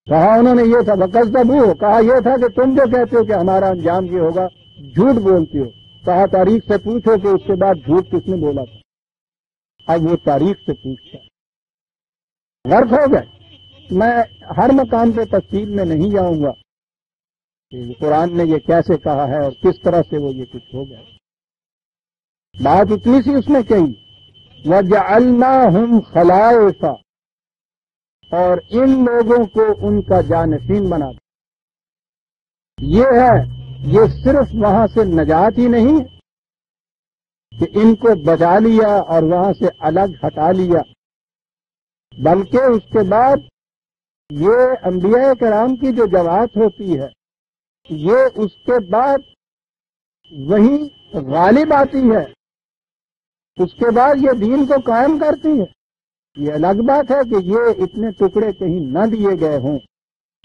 کہا انہوں نے یہ تھا فَكَذَّبُوهُ، کہا یہ تھا کہ تم جو کہتے ہو کہ ہمارا انجام یہ ہوگا، جھوٹ بولتے ہو، کہا تاریخ سے پوچھو کہ اس کے بعد جھوٹ کس نے بولا تھا۔ اب وہ تاریخ سے پوچھتا ہے، غرق ہو گئے۔ میں ہر مقام پہ تفصیل میں نہیں جاؤں گا کہ قرآن نے یہ کیسے کہا ہے اور کس طرح سے وہ یہ کچھ ہو گیا۔ بات اتنی سی اس نے کہی، وَجَعَلْنَاهُمْ خَلَائِفَ، اور ان لوگوں کو ان کا جانشین بنا دیا۔ یہ ہے، یہ صرف وہاں سے نجات ہی نہیں کہ ان کو بچا لیا اور وہاں سے الگ ہٹا لیا، بلکہ اس کے بعد یہ انبیاء کرام کی جو جماعت ہوتی ہے، یہ اس کے بعد وہی غالب آتی ہے، اس کے بعد یہ دین کو قائم کرتی ہے۔ یہ الگ بات ہے کہ یہ اتنے ٹکڑے کہیں نہ دیے گئے ہوں،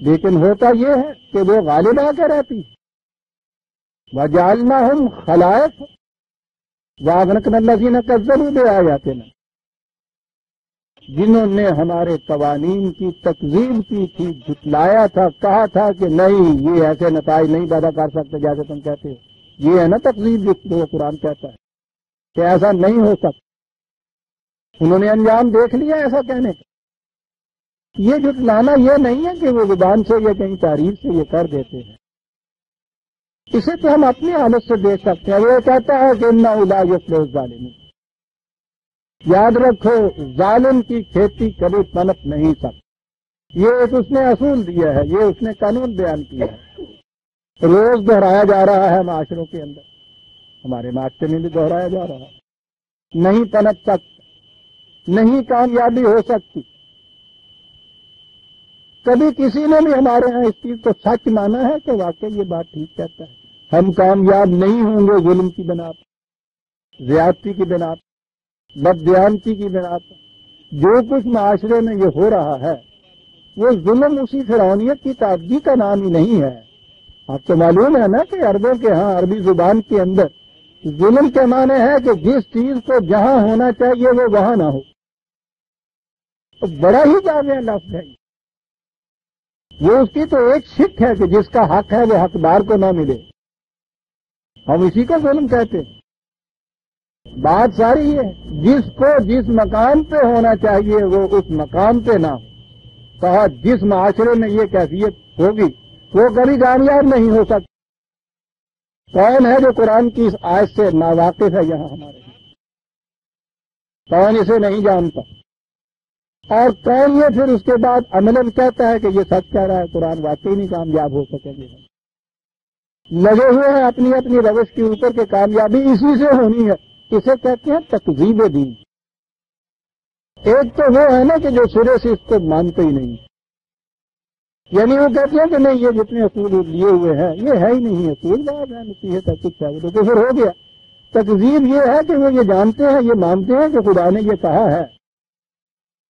لیکن ہوتا یہ ہے کہ وہ غالب آ کے رہتی ہے۔ وَجَعَلْنَاهُمْ خَلَائِفَ وَأَغْرَقْنَا الَّذِينَ كَذَّبُوا بِآيَاتِنَا، جنہوں نے ہمارے قوانین کی تکذیب کی تھی، جھٹلایا تھا، کہا تھا کہ نہیں یہ ایسے نتائج نہیں پیدا کر سکتے جیسے تم کہتے ہو، یہ ہے نا تکذیب جو قرآن کہتا ہے کہ ایسا نہیں ہو سکتا، انہوں نے انجام دیکھ لیا ایسا کہنے کا۔ یہ جھٹلانا یہ نہیں ہے کہ وہ زبان سے یا کہیں تعریف سے یہ کر دیتے ہیں، اسے تو ہم اپنی حالت سے دیکھ سکتے ہیں۔ وہ کہتا ہے کہ اِنَّهُ لَا يُفْلِحُ الظَّالِمُونَ، یاد رکھو ظالم کی کھیتی کبھی پنپ نہیں سکتی، یہ ایک اس نے اصول دیا ہے، یہ اس نے قانون بیان کیا ہے، روز دہرایا جا رہا ہے معاشروں کے اندر، ہمارے معاشرے میں بھی دہرایا جا رہا ہے۔ نہیں پنپ سکتا، نہیں کامیابی ہو سکتی۔ کبھی کسی نے بھی ہمارے ہاں اس چیز کو سچ مانا ہے کہ واقعی یہ بات ٹھیک کہتا ہے، ہم کامیاب نہیں ہوں گے ظلم کی بنا پر، زیادتی کی بنا پر، بددیانتی کی بنا پر۔ جو کچھ معاشرے میں یہ ہو رہا ہے وہ ظلم اسی فرعونیت کی تعدی کا نام ہی نہیں ہے۔ آپ کو معلوم ہے نا کہ عربوں کے ہاں عربی زبان کے اندر ظلم کے معنی ہے کہ جس چیز کو جہاں ہونا چاہیے وہ وہاں نہ ہو، تو بڑا ہی جامع لفظ ہے وہ، اس کی تو ایک شک ہے کہ جس کا حق ہے وہ حقدار کو نہ ملے، ہم اسی کو ظلم کہتے ہیں۔ بات ساری ہے جس کو جس مقام پہ ہونا چاہیے وہ اس مقام پہ نہ ہو، کہا جس معاشرے میں یہ کیفیت ہوگی وہ کبھی کامیاب نہیں ہو سکتا۔ کون ہے جو قرآن کی اس آیت سے ناواقف ہے یہاں ہمارے یہاں؟ کون اسے نہیں جانتا؟ اور کون یہ پھر اس کے بعد عملاً کہتا ہے کہ یہ سچ کہہ رہا ہے، قرآن واقعی نہیں کامیاب ہو سکیں گے؟ لگے ہوئے ہیں اپنی اپنی روش کے اوپر کہ کامیابی اسی سے ہونی ہے۔ اسے کہتے ہیں تکذیب دین۔ ایک تو وہ ہے نا کہ جو سرے سے اس کو مانتے ہی نہیں، یعنی وہ کہتے ہیں کہ نہیں یہ جتنے اصول لیے ہوئے ہیں یہ ہے ہی نہیں، اصول بات ہے، نصیحت ہے، کچھ ہے، تو پھر ہو گیا۔ تکذیب یہ ہے کہ وہ یہ جانتے ہیں، یہ مانتے ہیں کہ خدا نے یہ کہا ہے،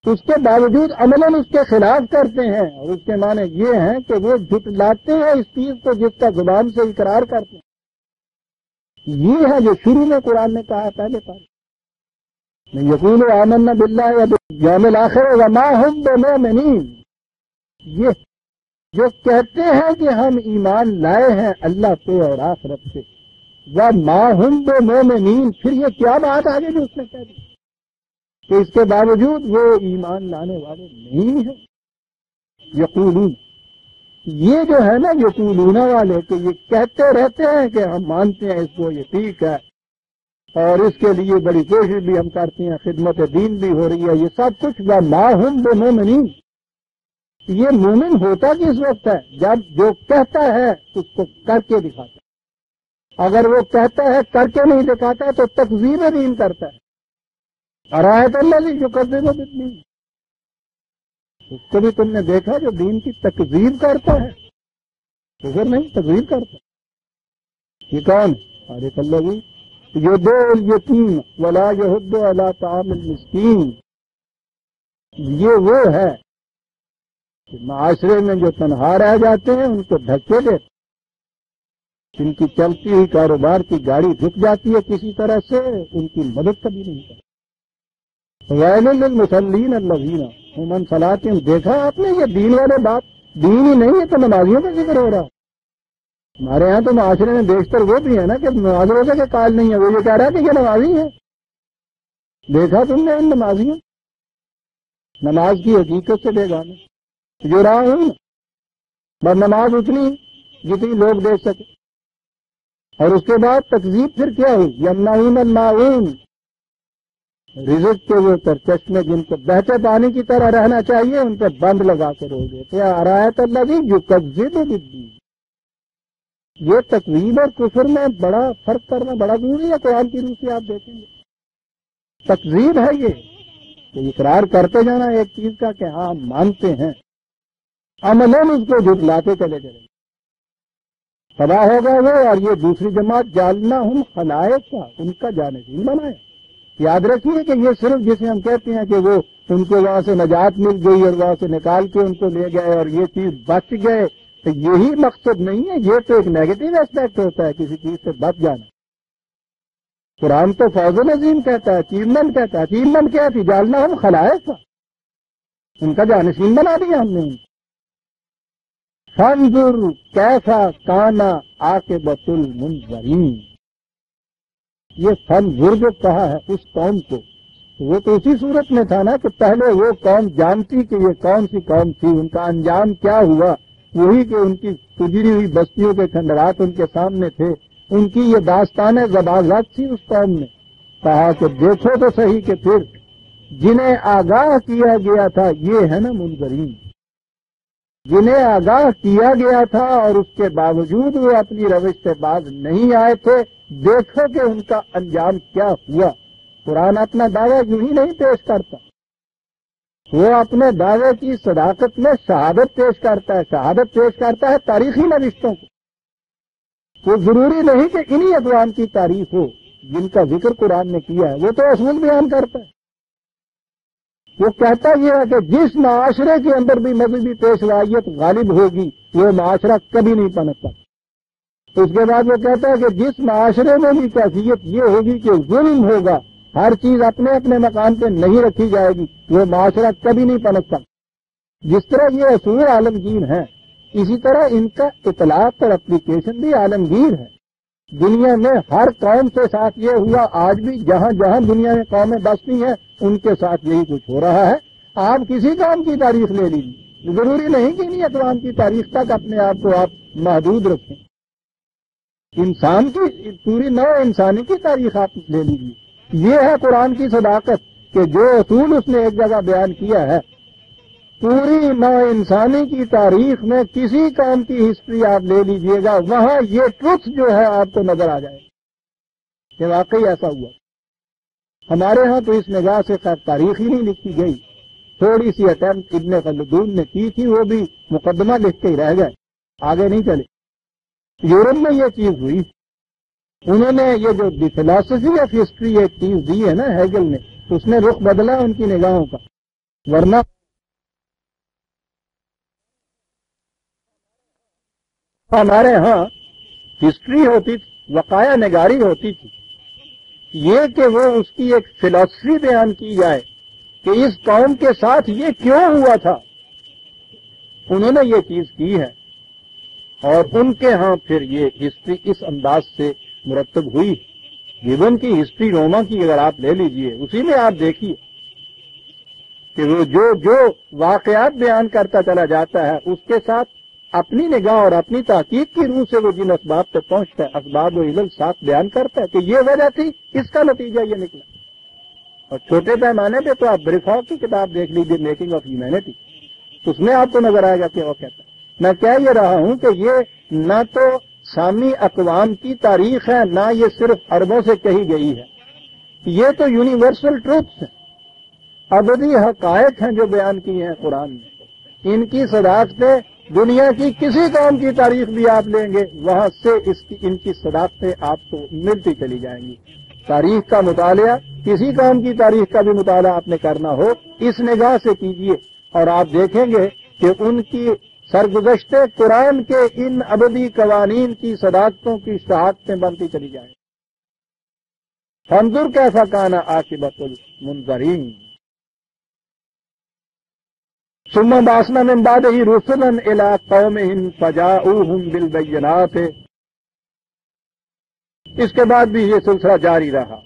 اس کے باوجود عملاً اس کے خلاف کرتے ہیں، اور اس کے معنی یہ ہیں کہ وہ جھٹلاتے ہیں اس چیز کو جس کا زبان سے اقرار کرتے ہیں۔ یہ ہے جو شروع میں قرآن نے کہا پہلے پہلے یقولوا آمنا باللہ والیوم الآخر وما ہم بمؤمنین، یہ جو کہتے ہیں کہ ہم ایمان لائے ہیں اللہ پہ اور آخرت پہ، وما ہم بمؤمنین، پھر یہ کیا بات آگے جو اس نے کہہ دی کہ اس کے باوجود وہ ایمان لانے والے نہیں ہیں۔ یقولون، یہ جو ہے نا یقولون والے کہ یہ کہتے رہتے ہیں کہ ہم مانتے ہیں اس کو، یہ ٹھیک ہے اور اس کے لیے بڑی کوشش بھی ہم کرتے ہیں، خدمت دین بھی ہو رہی ہے، یہ سب کچھ وما ہم بمؤمنین۔ یہ مومن ہوتا کس وقت ہے؟ جب جو کہتا ہے اس کو کر کے دکھاتا ہے۔ اگر وہ کہتا ہے کر کے نہیں دکھاتا تو تکذیب دین کرتا ہے۔ ارایت الذی یکذب بالدین، اس کو بھی تم نے دیکھا جو دین کی تکذیب کرتا ہے، کفر نہیں تکذیب کرتا۔ یہ کون؟ ارایت الذی یدعو الیتیم ولا یحض علی طعام المسکین، یہ وہ ہے کہ معاشرے میں جو تنہا رہ جاتے ہیں ان کو دھکے دیتے، جن کی چلتی ہوئی کاروبار کی گاڑی رک جاتی ہے کسی طرح سے، ان کی مدد کبھی نہیں کرتے۔ ویل للمصلین الذین هم عن صلاتهم، دیکھا آپ نے یہ دین والے بات، دین ہی نہیں ہے تو نمازیوں کا ذکر ہو رہا ہے۔ ہمارے ہاں تو معاشرے میں بیشتر وہ بھی ہے نا کہ نماز روزے کے قائل نہیں ہے، وہ یہ کہہ رہا ہے کہ یہ نمازی ہے۔ دیکھا تم نے ان نمازیوں، نماز کی حقیقت سے بے گانے جو رہا ہوں، بس نماز اتنی جتنی لوگ دیکھ سکے، اور اس کے بعد تکذیب پھر کیا ہوئی؟ یمنعون الماعون، رزق کے وہ چشمے جن کو بہتے پانی کی طرح رہنا چاہیے ان پہ بند لگا کے روک دیتے ہیں۔ ارایت الذی یکذب بالدین، یہ تکذیب اور کفر میں بڑا فرق کرنا بڑا ضروری ہے۔ قرآن کی روح سے آپ دیکھیں گے تکذیب ہے یہ کہ اقرار کرتے جانا ایک چیز کا کہ ہاں ہم مانتے ہیں، عملاً اس کو جھٹلاتے چلے جائیں، تباہ ہوگا وہ۔ اور یہ دوسری جماعت جالنا ہم خلائق کا، ان کا جانشین بنائے۔ یاد رکھیے کہ یہ صرف جسے ہم کہتے ہیں کہ وہ ان کو وہاں سے نجات مل گئی اور وہاں سے نکال کے ان کو لے گئے اور یہ چیز بچ گئے، تو یہی مقصد نہیں ہے، یہ تو ایک نیگیٹو ایسپیکٹ ہوتا ہے کسی چیز سے بچ جانا۔ قرآن تو فوز عظیم کہتا ہے، اچیومنٹ کہتا ہے۔ اچیومنٹ کیا تھی؟ جالنا ہم خلائق کا، ان کا جانشین بنا دیا ہم نے ان کو۔ فانظر کیسا کانا عاقبۃ المنذرین، یہ فانظر جو کہا ہے اس قوم کو، وہ تو اسی صورت میں تھا نا کہ پہلے وہ قوم جانتی کہ یہ کون سی قوم تھی، ان کا انجام کیا ہوا، وہی کہ ان کی گزری ہوئی بستیوں کے کھنڈرات ان کے سامنے تھے، ان کی یہ داستان زبازت تھی۔ اس قوم نے کہا کہ دیکھو تو صحیح کہ پھر جنہیں آگاہ کیا گیا تھا یہ ہے نا منذرین، جنہیں آگاہ کیا گیا تھا اور اس کے باوجود وہ اپنی روش سے باز نہیں آئے تھے، دیکھو کہ ان کا انجام کیا ہوا۔ قرآن اپنا دعویٰ یوں ہی نہیں پیش کرتا، وہ اپنے دعوے کی صداقت میں شہادت پیش کرتا ہے، شہادت پیش کرتا ہے تاریخی نوشتوں کو۔ وہ ضروری نہیں کہ انہی اقوام کی تاریخ ہو جن کا ذکر قرآن نے کیا ہے، وہ تو اصول بیان کرتا ہے۔ وہ کہتا یہ ہے کہ جس معاشرے کے اندر بھی مذہبی پیشوائیت غالب ہوگی وہ معاشرہ کبھی نہیں پنپ سکتا۔ اس کے بعد وہ کہتا ہے کہ جس معاشرے میں بھی کیفیت یہ ہوگی کہ ظلم ہوگا، ہر چیز اپنے اپنے مقام پہ نہیں رکھی جائے گی، وہ معاشرہ کبھی نہیں پنپ سکتا۔ جس طرح یہ اصول عالمگیر ہیں، اسی طرح ان کا اطلاق اور اپلیکیشن بھی عالمگیر ہے۔ دنیا میں ہر قوم کے ساتھ یہ ہوا، آج بھی جہاں جہاں دنیا میں قومیں بستی ہیں ان کے ساتھ یہی کچھ ہو رہا ہے۔ آپ کسی قوم کی تاریخ لے لیجیے، ضروری نہیں کہ انہیں اقوام کی تاریخ تک اپنے آپ کو آپ محدود رکھیں، انسان کی پوری نوع انسانی کی تاریخ آپ لے لیجیے۔ یہ ہے قرآن کی صداقت کہ جو اصول اس نے ایک جگہ بیان کیا ہے، پوری نوع انسانی کی تاریخ میں کسی قوم کی ہسٹری آپ لے لیجئے گا، وہاں یہ ٹروتھ جو ہے آپ کو نظر آ جائے کہ واقعی ایسا ہوا۔ ہمارے ہاں تو اس نگاہ سے تاریخ ہی نہیں لکھی گئی، تھوڑی سی اٹیمپٹ ابن خلدون نے کی تھی، وہ بھی مقدمہ لکھ کے ہی رہ گئے، آگے نہیں چلے۔ یورپ میں یہ چیز ہوئی، انہوں نے یہ جو دی فلاسفی آف ہسٹری ایک چیز دی ہے نا ہیگل نے، اس نے رخ بدلا ان کی نگاہوں کا، ورنہ ہمارے ہاں ہسٹری ہوتی تھی، وقایع نگاری ہوتی تھی، یہ کہ وہ اس کی ایک فلسفی بیان کی جائے کہ اس قوم کے ساتھ یہ کیوں ہوا تھا، انہوں نے یہ چیز کی ہے، اور ان کے ہاں پھر یہ ہسٹری اس انداز سے مرتب ہوئی۔ گیبن کی ہسٹری روما کی اگر آپ لے لیجئے، اسی میں آپ دیکھیے کہ وہ جو واقعات بیان کرتا چلا جاتا ہے اس کے ساتھ اپنی نگاہ اور اپنی تحقیق کی روح سے وہ جن اسباب پہ پہنچتا ہے، اسباب و علل ساتھ بیان کرتا ہے کہ یہ وجہ تھی، اس کا نتیجہ یہ نکلا۔ اور چھوٹے پیمانے پہ تو آپ بریفاو کی کتاب دیکھ لیجیے، میکنگ آف ہیومینٹی، اس میں آپ کو نظر آئے گا کہ وہ کہتا ہے۔ میں کہہ یہ رہا ہوں کہ یہ نہ تو سامی اقوام کی تاریخ ہے، نہ یہ صرف عربوں سے کہی گئی ہے، یہ تو یونیورسل ٹروتھس ہیں، ابدی حقائق ہیں جو بیان کی ہیں قرآن میں۔ ان کی صداقتیں دنیا کی کسی قوم کی تاریخ بھی آپ لیں گے، وہاں سے ان کی صداقتیں آپ کو ملتی چلی جائیں گی۔ تاریخ کا مطالعہ، کسی قوم کی تاریخ کا بھی مطالعہ آپ نے کرنا ہو، اس نگاہ سے کیجئے، اور آپ دیکھیں گے کہ ان کی سرگزشتیں قرآن کے ان ابدی قوانین کی صداقتوں کی شہادتیں بنتی چلی جائیں۔ فانظر کیسا کان عاقبۃ المنذرین ثم بعثنا من بعدہ رسلا الی قومہم فجاؤہم بالبینات۔ اس کے بعد بھی یہ سلسلہ جاری رہا،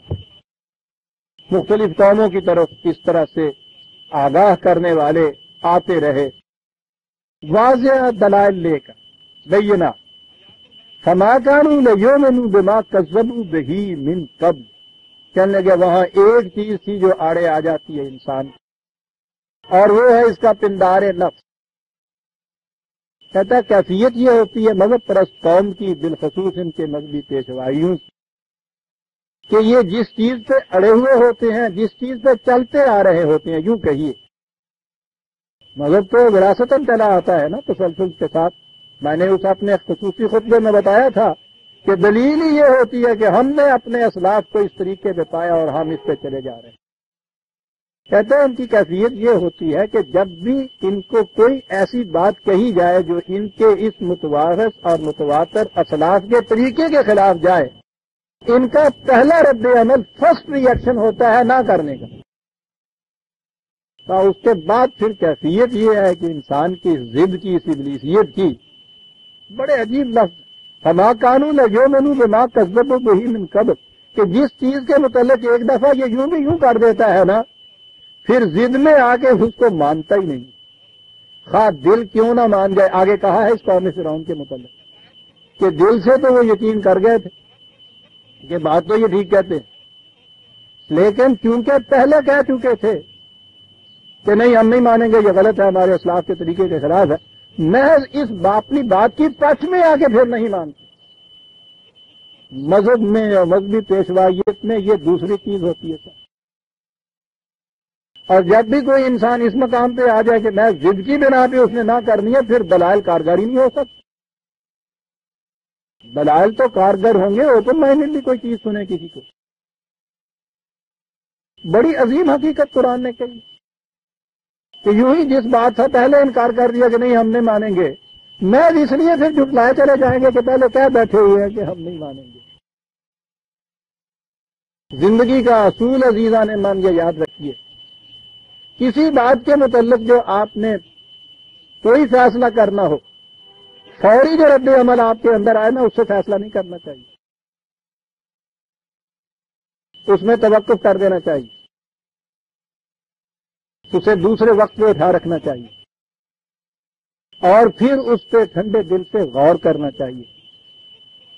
مختلف قوموں کی طرف اس طرح سے آگاہ کرنے والے آتے رہے، واضح دلائل لے کر، بینہ فما کانوا لیؤمنوا بما کذبوا بہ من قبل۔ کہنے لگے وہاں ایک چیز تھی جو آڑے آ جاتی ہے انسان، اور وہ ہے اس کا پندار نفس۔ کہتا ہے کیفیت یہ ہوتی ہے مذہب پرست قوم کی، بالخصوص ان کے مذہبی پیشوائیوں کہ یہ جس چیز پہ اڑے ہوئے ہوتے ہیں، جس چیز پہ چلتے آ رہے ہوتے ہیں، یوں کہیے مذہب تو وراثتاً چلا آتا ہے نا تسلسل کے ساتھ۔ میں نے اس اپنے خصوصی خطبے میں بتایا تھا کہ دلیل ہی یہ ہوتی ہے کہ ہم نے اپنے اسلاف کو اس طریقے پہ پایا اور ہم اس پہ چلے جا رہے ہیں۔ کہتے ہیں ان کی کیفیت یہ ہوتی ہے کہ جب بھی ان کو کوئی ایسی بات کہی جائے جو ان کے اس متوارث اور متواتر اسلاف کے طریقے کے خلاف جائے، ان کا پہلا رد عمل، فرسٹ ری ایکشن ہوتا ہے نہ کرنے کا۔ تو اس کے بعد پھر کیفیت یہ ہے کہ انسان کی ضد کی، اس ابلیسیت کی، بڑے عجیب لفظ، فما کانوا لیؤمنوا بما کذبوا بہ من قبل، کہ جس چیز کے متعلق ایک دفعہ یہ یوں بھی یوں کر دیتا ہے نا، پھر ضد میں آ کے اس کو مانتا ہی نہیں، خواہ دل کیوں نہ مان جائے۔ آگے کہا ہے اس قوم فرعون کے متعلق کہ دل سے تو وہ یقین کر گئے تھے کہ بات تو یہ ٹھیک کہتے ہیں، لیکن کیونکہ پہلے کہہ چکے تھے کہ نہیں ہم نہیں مانیں گے، یہ غلط ہے، ہمارے اسلاف کے طریقے کے خلاف ہے، محض اس اپنی بات کی پچ میں آ کے پھر نہیں مانتے۔ مذہب میں اور مذہبی پیشوائیت میں یہ دوسری چیز ہوتی ہے سر۔ اور جب بھی کوئی انسان اس مقام پہ آ جائے کہ میں ضد کی بنا پہ اس نے نہ کرنی ہے، پھر دلائل کارگر ہی نہیں ہو سکتے۔ دلائل تو کارگر ہوں گے اوپن مائنڈلی کوئی چیز سنے کسی کو۔ بڑی عظیم حقیقت قرآن نے کہی کہ یوں ہی جس بات سے پہلے انکار کر دیا کہ نہیں ہم نہیں مانیں گے، میں اس لیے پھر جھٹلائے چلے جائیں گے کہ پہلے کہہ بیٹھے ہوئے ہیں کہ ہم نہیں مانیں گے۔ زندگی کا اصول عزیزاں نے من یہ یاد رکھیے، کسی بات کے متعلق جو آپ نے کوئی فیصلہ کرنا ہو، فوری جو رد عمل آپ کے اندر آئے نا، اس سے فیصلہ نہیں کرنا چاہیے۔ اس میں توقف کر دینا چاہیے، اسے دوسرے وقت پہ اٹھا رکھنا چاہیے، اور پھر اس پہ ٹھنڈے دل سے غور کرنا چاہیے۔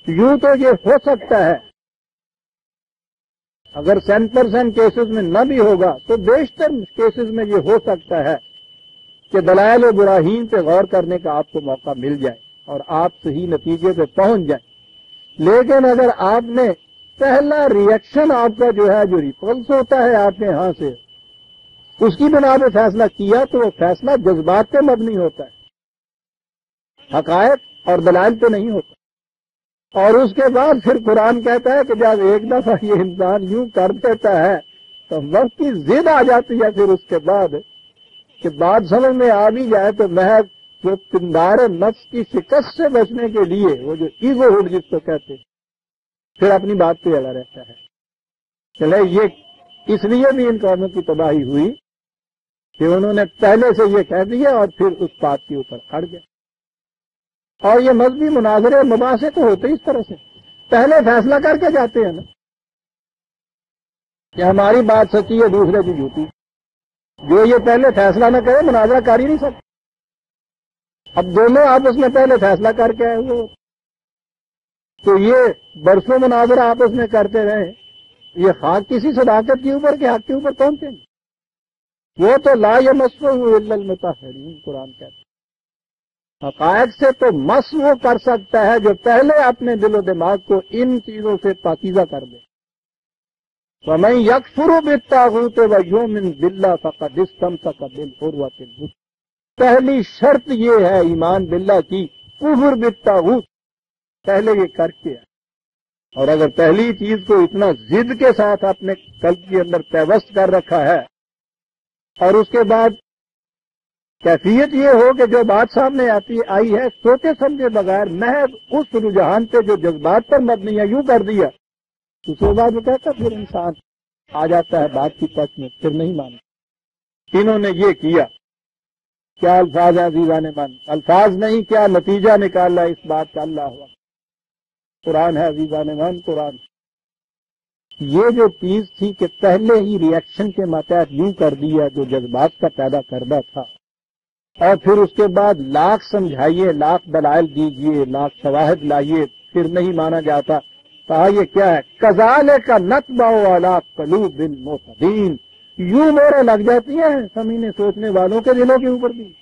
یوں تو یہ ہو سکتا ہے، اگر 100% کیسز میں نہ بھی ہوگا تو بیشتر کیسز میں یہ ہو سکتا ہے کہ دلائل و براہین پہ غور کرنے کا آپ کو موقع مل جائے اور آپ صحیح نتیجے پہ پہنچ جائیں۔ لیکن اگر آپ نے پہلا ریئیکشن آپ کا جو ہے، جو ریپلس ہوتا ہے آپ کے ہاں سے، اس کی بنا پہ فیصلہ کیا تو وہ فیصلہ جذبات پہ مبنی ہوتا ہے، حقائق اور دلائل پہ نہیں ہوتا۔ اور اس کے بعد پھر قرآن کہتا ہے کہ جب ایک دفعہ یہ انسان یوں کر دیتا ہے تو وقت کی ضد آ جاتی ہے پھر اس کے بعد کہ بات سمجھ میں آ بھی جائے تو محض جو پندار نفس کی شکست سے بچنے کے لیے وہ جو ایگو ہوڈ جس کو کہتے پھر اپنی بات پہ اڑا رہتا ہے۔ چلے یہ اس لیے بھی ان قوموں کی تباہی ہوئی کہ انہوں نے پہلے سے یہ کہہ دیا اور پھر اس بات کے اوپر اڑ گئے۔ اور یہ مذہبی مناظرے مباحثے تو ہوتے ہی اس طرح سے، پہلے فیصلہ کر کے جاتے ہیں نا کہ ہماری بات سچی ہے دوسرے کی جھوٹی، جو یہ پہلے فیصلہ نہ کرے مناظرہ کر ہی نہیں سکتے۔ اب دونوں آپس میں پہلے فیصلہ کر کے آئے ہوئے تو یہ برسوں مناظرہ آپس میں کرتے رہے، یہ خاک کسی صداقت کے اوپر کے حق کے اوپر پہنچے ہیں۔ وہ تو لا یمسہ الا المطہرین قرآن کہتا ہے، حقائق سے تو مس وہ کر سکتا ہے جو پہلے اپنے دل و دماغ کو ان چیزوں سے پاکیزہ کر دے۔ وَمَن يَكْفُرُ بِالطَّاغُوتِ وَيُؤْمِن بِاللَّهِ فَقَدِ اسْتَمْسَكَ بِالْعُرْوَةِ الْوُثْقَىٰ۔ پہلی شرط یہ ہے ایمان باللہ کی، کفر بالطاغوت، پہلے یہ کر کے ہے۔ اور اگر پہلی چیز کو اتنا ضد کے ساتھ اپنے قلب کے اندر پیوست کر رکھا ہے اور اس کے بعد کیفیت یہ ہو کہ جو بات سامنے آئی ہے سوچے سمجھے بغیر محض اس رجحان پہ جو جذبات پر مبنی ہے یوں کر دیا، اس کے بعد وہ کہتا پھر انسان آ جاتا ہے بات کی ٹچ میں، پھر نہیں مانتا۔ انہوں نے یہ کیا، کیا الفاظ ہیں عزیزان من، الفاظ نہیں کیا نتیجہ نکالا اس بات کا، اللہ ہوا قرآن ہے عزیزان من، قرآن۔ یہ جو چیز تھی کہ پہلے ہی ریئیکشن کے ماتحت یوں کر دیا جو جذبات کا پیدا کردہ تھا، اور پھر اس کے بعد لاکھ سمجھائیے، لاکھ دلائل دیجیے، لاکھ شواہد لائیے، پھر نہیں مانا جاتا۔ کہا یہ کیا ہے، کذالک نطبع علی قلوب المعتدین، یوں مورے لگ جاتی ہیں سمینے سوچنے والوں کے دلوں کے اوپر بھی۔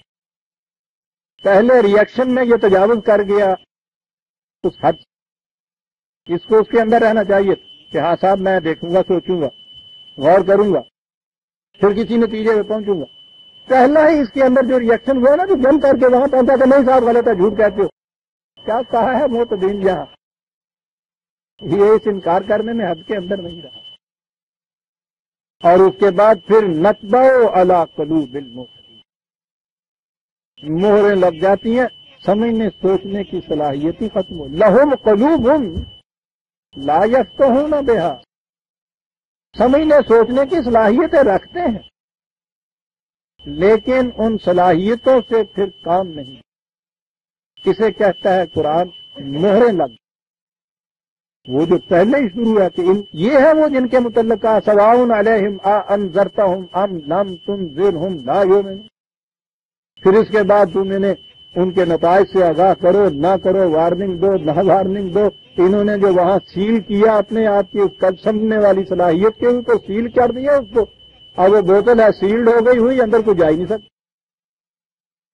پہلے ریئیکشن میں یہ تجاوز کر گیا اس حد، اس کو اس کے اندر رہنا چاہیے کہ ہاں صاحب میں دیکھوں گا، سوچوں گا، غور کروں گا، پھر کسی نتیجے پہ پہنچوں گا۔ پہلا ہی اس کے اندر جو ریئیکشن ہوا نا، جو جم کر کے وہاں پہنچا کہ نہیں صاحب غلط ہے، جھوٹ کہتے ہو، کیا کہا ہے معتدین یہاں، یہ اس انکار کرنے میں حد کے اندر نہیں رہا۔ اور اس کے بعد پھر نطبع علی قلوب المعتدین، مہریں لگ جاتی ہیں، سمجھنے سوچنے کی صلاحیت ہی ختم ہو۔ لہم قلوب لا یفقہون بہا، سمجھنے سوچنے کی صلاحیتیں رکھتے ہیں لیکن ان صلاحیتوں سے پھر کام نہیں۔ کسے کہتا ہے قرآن مہریں لگ، وہ جو پہلے ہی شروع ہے کہ یہ ہے وہ جن کے متعلق سواء علیہم انذرتہم ام لم تنذرہم لا یؤمنون۔ پھر اس کے بعد تم انہیں ان کے نتائج سے آگاہ کرو نہ کرو، وارننگ دو نہ وارننگ دو۔ انہوں نے جو وہاں سیل کیا اپنے آپ کی اس کل سمجھنے والی صلاحیت کے اوپر سیل کر دیا اس کو، اب وہ بوتل ہے سیلڈ ہو گئی ہوئی، اندر کو جا ہی نہیں سکتی۔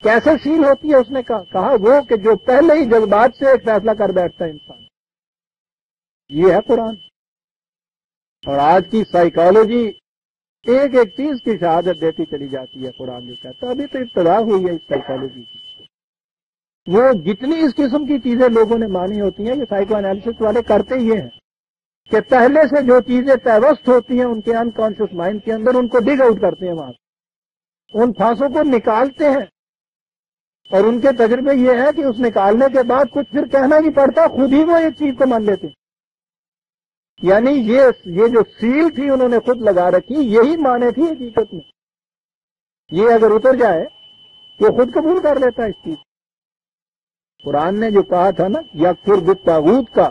کیسے سیل ہوتی ہے اس نے کہا وہ کہ جو پہلے ہی جذبات سے ایک فیصلہ کر بیٹھتا ہے انسان، یہ ہے قرآن۔ اور آج کی سائیکالوجی ایک ایک چیز کی شہادت دیتی چلی جاتی ہے، قرآن جو کہتا ہے ابھی تو ابتدا ہوئی ہے اس سائیکالوجی کی۔ وہ جتنی اس قسم کی چیزیں لوگوں نے مانی ہوتی ہیں، یہ سائیکو انالیسس والے کرتے یہ ہیں کہ پہلے سے جو چیزیں پیوست ہوتی ہیں ان کے انکانشیس مائنڈ کے اندر، ان کو ڈگ آؤٹ کرتے ہیں، وہاں ان پھانسوں کو نکالتے ہیں۔ اور ان کے تجربے یہ ہے کہ اس نکالنے کے بعد کچھ پھر کہنا نہیں پڑتا، خود ہی وہ ایک چیز کو مان لیتے ہیں۔ یعنی یہ جو سیل تھی انہوں نے خود لگا رکھی، یہی مانے تھی حقیقت میں۔ یہ اگر اتر جائے تو خود قبول کر لیتا ہے اس چیز۔ قرآن نے جو کہا تھا نا یکفر بالطاغوت کا،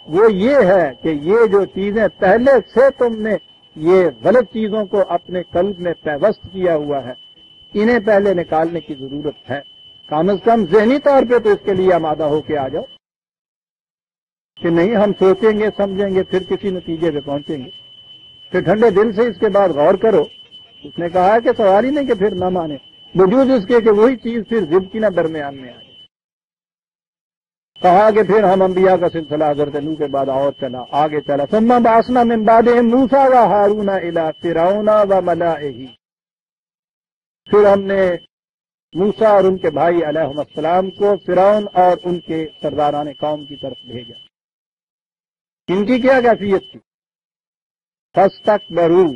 وہ یہ ہے کہ یہ جو چیزیں پہلے سے تم نے یہ غلط چیزوں کو اپنے قلب میں پیوست کیا ہوا ہے، انہیں پہلے نکالنے کی ضرورت ہے. کم از کم ذہنی طور پہ تو اس کے لیے آمادہ ہو کے آ جاؤ کہ نہیں ہم سوچیں گے سمجھیں گے پھر کسی نتیجے پہ پہنچیں گے، پھر ٹھنڈے دل سے اس کے بعد غور کرو. اس نے کہا کہ سوال ہی نہیں کہ پھر نہ مانے، وجود اس کے کہ وہی چیز پھر ضد کی نہ درمیان میں آئے. کہا کہ پھر ہم انبیاء کا سلسلہ حضرت نوح کے بعد اور چلا آگے چلا. ثم بعثنا من بعدهم موسیٰ و ہارون الی فرعون و ملئہ، پھر ہم نے موسیٰ اور ان کے بھائی علیہ السلام کو فرعون اور ان کے سرداران قوم کی طرف بھیجا. ان کی کیا کیفیت تھی؟ فاستکبروا،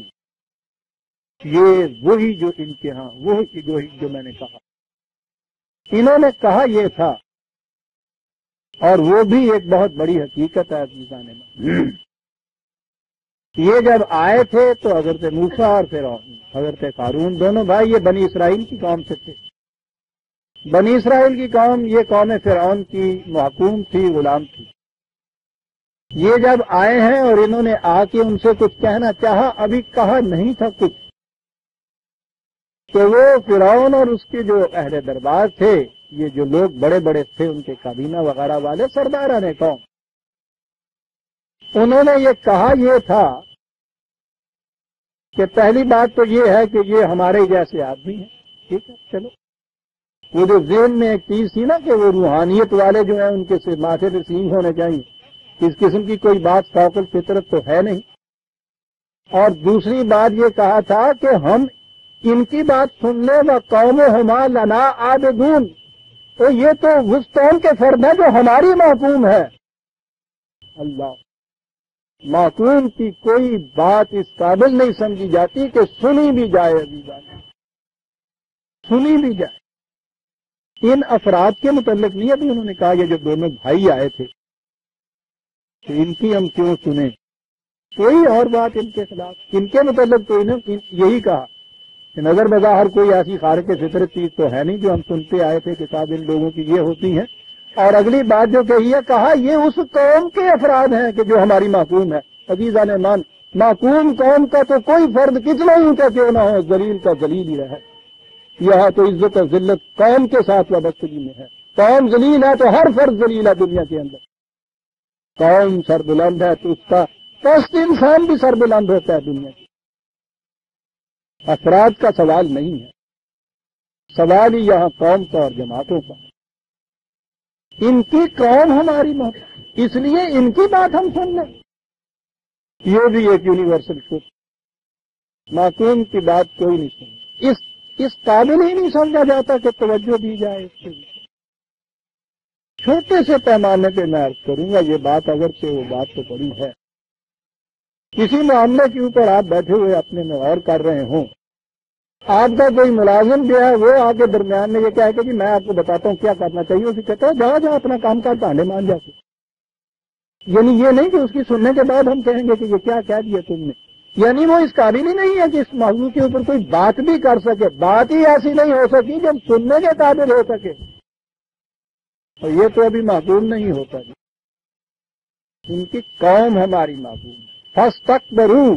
یہ وہی جو ان کے ہاں وہی جو میں نے کہا، انہوں نے کہا یہ تھا. اور وہ بھی ایک بہت بڑی حقیقت ہے عزیزان میں. یہ جب آئے تھے تو حضرت موسیٰ اور فرعون، حضرت ہارون دونوں بھائی یہ بنی اسرائیل کی قوم سے تھے. بنی اسرائیل کی قوم یہ قوم فرعون کی محکوم تھی، غلام تھی. یہ جب آئے ہیں اور انہوں نے آ کے ان سے کچھ کہنا چاہا، ابھی کہا نہیں تھا کچھ، تو وہ فرعون اور اس کے جو اہل دربار تھے، یہ جو لوگ بڑے بڑے تھے ان کے کابینہ وغیرہ والے سرداران قوم، انہوں نے یہ کہا یہ تھا کہ پہلی بات تو یہ ہے کہ یہ ہمارے جیسے آدمی ہیں. ٹھیک ہے چلو، وہ جو ذہن میں ایک چیز تھی نا کہ وہ روحانیت والے جو ہیں ان کے ماتھے پہ سینگ ہونے چاہیے، اس قسم کی کوئی بات فوق الفطرت تو ہے نہیں. اور دوسری بات یہ کہا تھا کہ ہم ان کی بات سننے و قومہما لنا عابدون، تو یہ تو اس قوم کے فرد ہے جو ہماری محکوم ہے. اللہ، محکوم کی کوئی بات اس قابل نہیں سمجھی جاتی کہ سنی بھی جائے. عزیزان سنی بھی جائے. ان افراد کے متعلق نہیں ابھی انہوں نے کہا یہ جو دونوں بھائی آئے تھے کہ ان کی ہم کیوں سنیں، کوئی اور بات ان کے خلاف، ان کے متعلق تو انہوں یہی کہا کہ نظر بظاہر کوئی ایسی خارق فطرت چیز تو ہے نہیں جو ہم سنتے آئے تھے کہ صاحب ان لوگوں کی یہ ہوتی ہیں. اور اگلی بات جو کہی ہے، کہا یہ اس قوم کے افراد ہیں کہ جو ہماری محکوم ہے. عزیزان ایمان، محکوم قوم کا تو کوئی فرد کتنا ہی اونچا کیوں نہ ہو، ذلیل کا ذلیل ہی رہے. یہاں تو عزت اور ذلت قوم کے ساتھ وابستگی میں ہے. قوم ذلیل ہے تو ہر فرد ذلیل ہے دنیا کے اندر. قوم سربلند ہے تو اس کا پست انسان بھی سربلند ہوتا ہے دنیا کی. افراد کا سوال نہیں ہے، سوال ہی یہاں قوم کا اور جماعتوں کا. ان کی قوم ہماری محبت، اس لیے ان کی بات ہم سن لیں. یہ بھی ایک یونیورسل ٹروت. معصوم کی بات کوئی نہیں سن، اس قابل ہی نہیں سمجھا جاتا کہ توجہ دی جائے اس کے لیے. چھوٹے سے پیمانے پہ میں عرض کروں گا، یہ بات اگر سے وہ بات تو بڑی ہے. کسی معاملے کے اوپر آپ بیٹھے ہوئے اپنے میں غور کر رہے ہوں، آپ کا کوئی ملازم جو ہے وہ آ کے درمیان میں یہ کہے کہ جی میں آپ کو بتاتا ہوں کیا کرنا چاہیے، اسے کہتا ہے جہاں جہاں اپنا کام کر بہانے مان جاتے. یعنی یہ نہیں کہ اس کی سننے کے بعد ہم کہیں گے کہ یہ کیا کہہ دیا تم نے، یعنی وہ اس قابل ہی نہیں ہے کہ اس موضوع کے اوپر کوئی بات بھی کر سکے. بات ہی ایسی نہیں ہو سکی جب سننے کے قابل ہو سکے، اور یہ تو ابھی معقول نہیں ہوتا. ان کی قوم ہماری معقول ہے. فاستکبروا،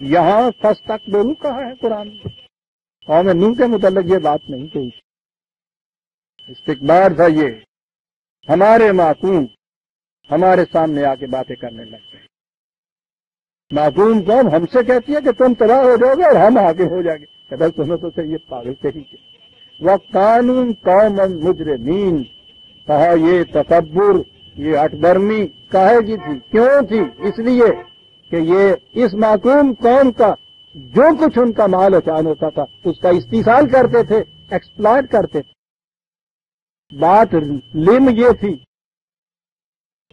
یہاں فاستکبروا کہا ہے قرآن میں. قوم نوح کے متعلق یہ بات نہیں کہی. استکبار تھا یہ، ہمارے معقول ہمارے سامنے آ کے باتیں کرنے لگتے ہیں. معقول قوم ہم سے کہتی ہے کہ تم تباہ ہو جاؤ گے اور ہم آگے ہو جائیں گے. کہتا سنو تو صحیح، یہ پاگل کہیں گے. وَقَانُونَ قَوْمًا مُجْرِمِينَ، کہا یہ تکبر، یہ ہٹ درمی کاہے کی تھی، کیوں تھی؟ اس لیے کہ یہ اس معقوم قوم کا جو کچھ ان کا مال اچان ہوتا تھا اس کا استحصال کرتے تھے، ایکسپلائٹ کرتے تھے. بات لم یہ تھی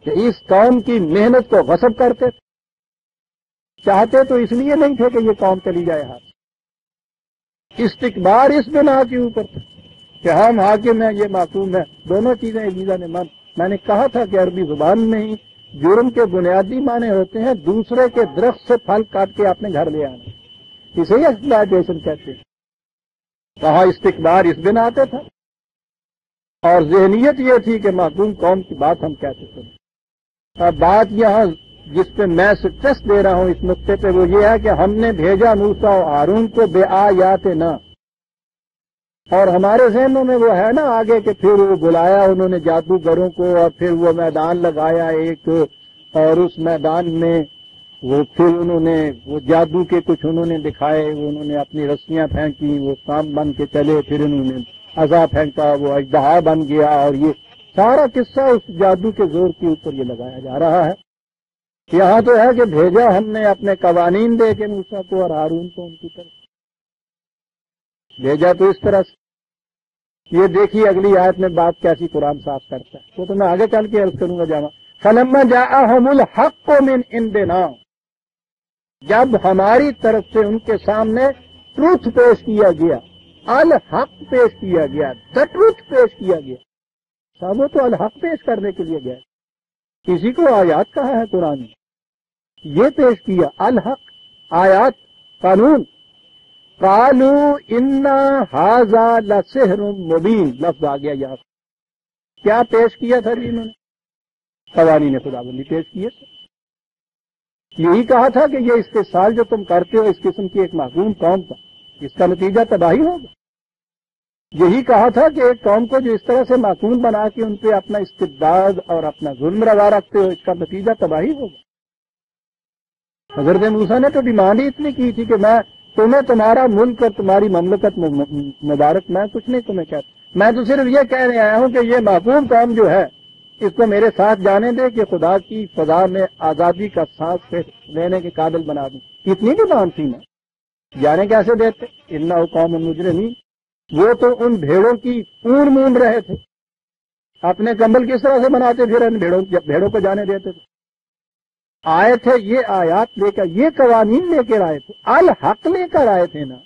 کہ اس قوم کی محنت کو غصب کرتے تھے. چاہتے تو اس لیے نہیں تھے کہ یہ قوم چلی جائے ہاتھ. استکبار اس بنا کے اوپر تھا کہ ہم حاکم ہیں، یہ معصوم ہے. دونوں چیزیں عزیزاں نے میں نے کہا تھا کہ عربی زبان میں ہی جرم کے بنیادی معنی ہوتے ہیں دوسرے کے درخت سے پھل کاٹ کے اپنے گھر لے آنا. اسے ہی ایکسپلائٹیشن کہتے ہیں. کہاں استکبار اس بنا آتا تھا، اور ذہنیت یہ تھی کہ معصوم قوم کی بات ہم کیسے سنیں. اب بات یہاں جس پہ میں سٹریس دے رہا ہوں اس نقطے پہ وہ یہ ہے کہ ہم نے بھیجا موسیٰ و ہارون کو بے آیاتنا، اور ہمارے ذہنوں میں وہ ہے نا آگے کہ پھر وہ بلایا انہوں نے جادوگروں کو، اور پھر وہ میدان لگایا ایک، اور اس میدان میں وہ پھر انہوں نے وہ جادو کے کچھ انہوں نے دکھائے، انہوں نے اپنی رسیاں پھینکی، وہ سانپ بن کے چلے، پھر انہوں نے عصا پھینکا، وہ اژدہا بن گیا، اور یہ سارا قصہ اس جادو کے زور کے اوپر یہ لگایا جا رہا ہے۔ یہاں تو ہے کہ بھیجا ہم نے اپنے قوانین دے کے موسیٰ کو اور ہارون کو ان کی طرف بھیجا، تو اس طرح سے یہ دیکھیے اگلی آیت میں بات کیسی قرآن صاف کرتا ہے، وہ تو میں آگے چل کے عرض کروں گا جامع فلما جاءہم الحق من عندنا، جب ہماری طرف سے ان کے سامنے ٹروتھ پیش کیا گیا، الحق پیش کیا گیا، دا ٹروتھ پیش کیا گیا، سب وہ تو الحق پیش کرنے کے لیے گئے، کسی کو آیات کہا ہے قرآن نے، یہ پیش کیا الحق آیات قانون، قالوا انا ھذا لسحر مبین، لفظ آ گیا یہاں، کیا پیش کیا تھا جی انہوں نے؟ قوانین خداوندی پیش کیے تھے، یہی کہا تھا کہ یہ استحصال جو تم کرتے ہو اس قسم کی ایک محکوم قوم کا، اس کا نتیجہ تباہی ہوگا، یہی کہا تھا کہ ایک قوم کو جو اس طرح سے معقول بنا کے ان پہ اپنا استبداد اور اپنا ظلم روا رکھتے ہو اس کا نتیجہ تباہی ہوگا۔ حضرت موسیٰ نے تو ڈیمانڈ ہی اتنی کی تھی کہ میں تمہیں تمہارا ملک اور تمہاری مملکت مبارک، میں کچھ نہیں تمہیں کہتا، میں تو صرف یہ کہنے آیا ہوں کہ یہ معقول قوم جو ہے اس کو میرے ساتھ جانے دے کہ خدا کی فضا میں آزادی کا سانس لینے کے قابل بنا دوں، اتنی ڈیمانڈ تھی نا، جانے کیسے دیتے؟ انہ قوم مجرمین، وہ تو ان بھیڑوں کی اون مون رہے تھے، اپنے کمبل کس طرح سے بناتے پھر ان بھیڑوں کو جانے دیتے تھے، آئے تھے یہ آیات لے کر، یہ قوانین لے کر آئے تھے، الحق لے کر آئے تھے نا۔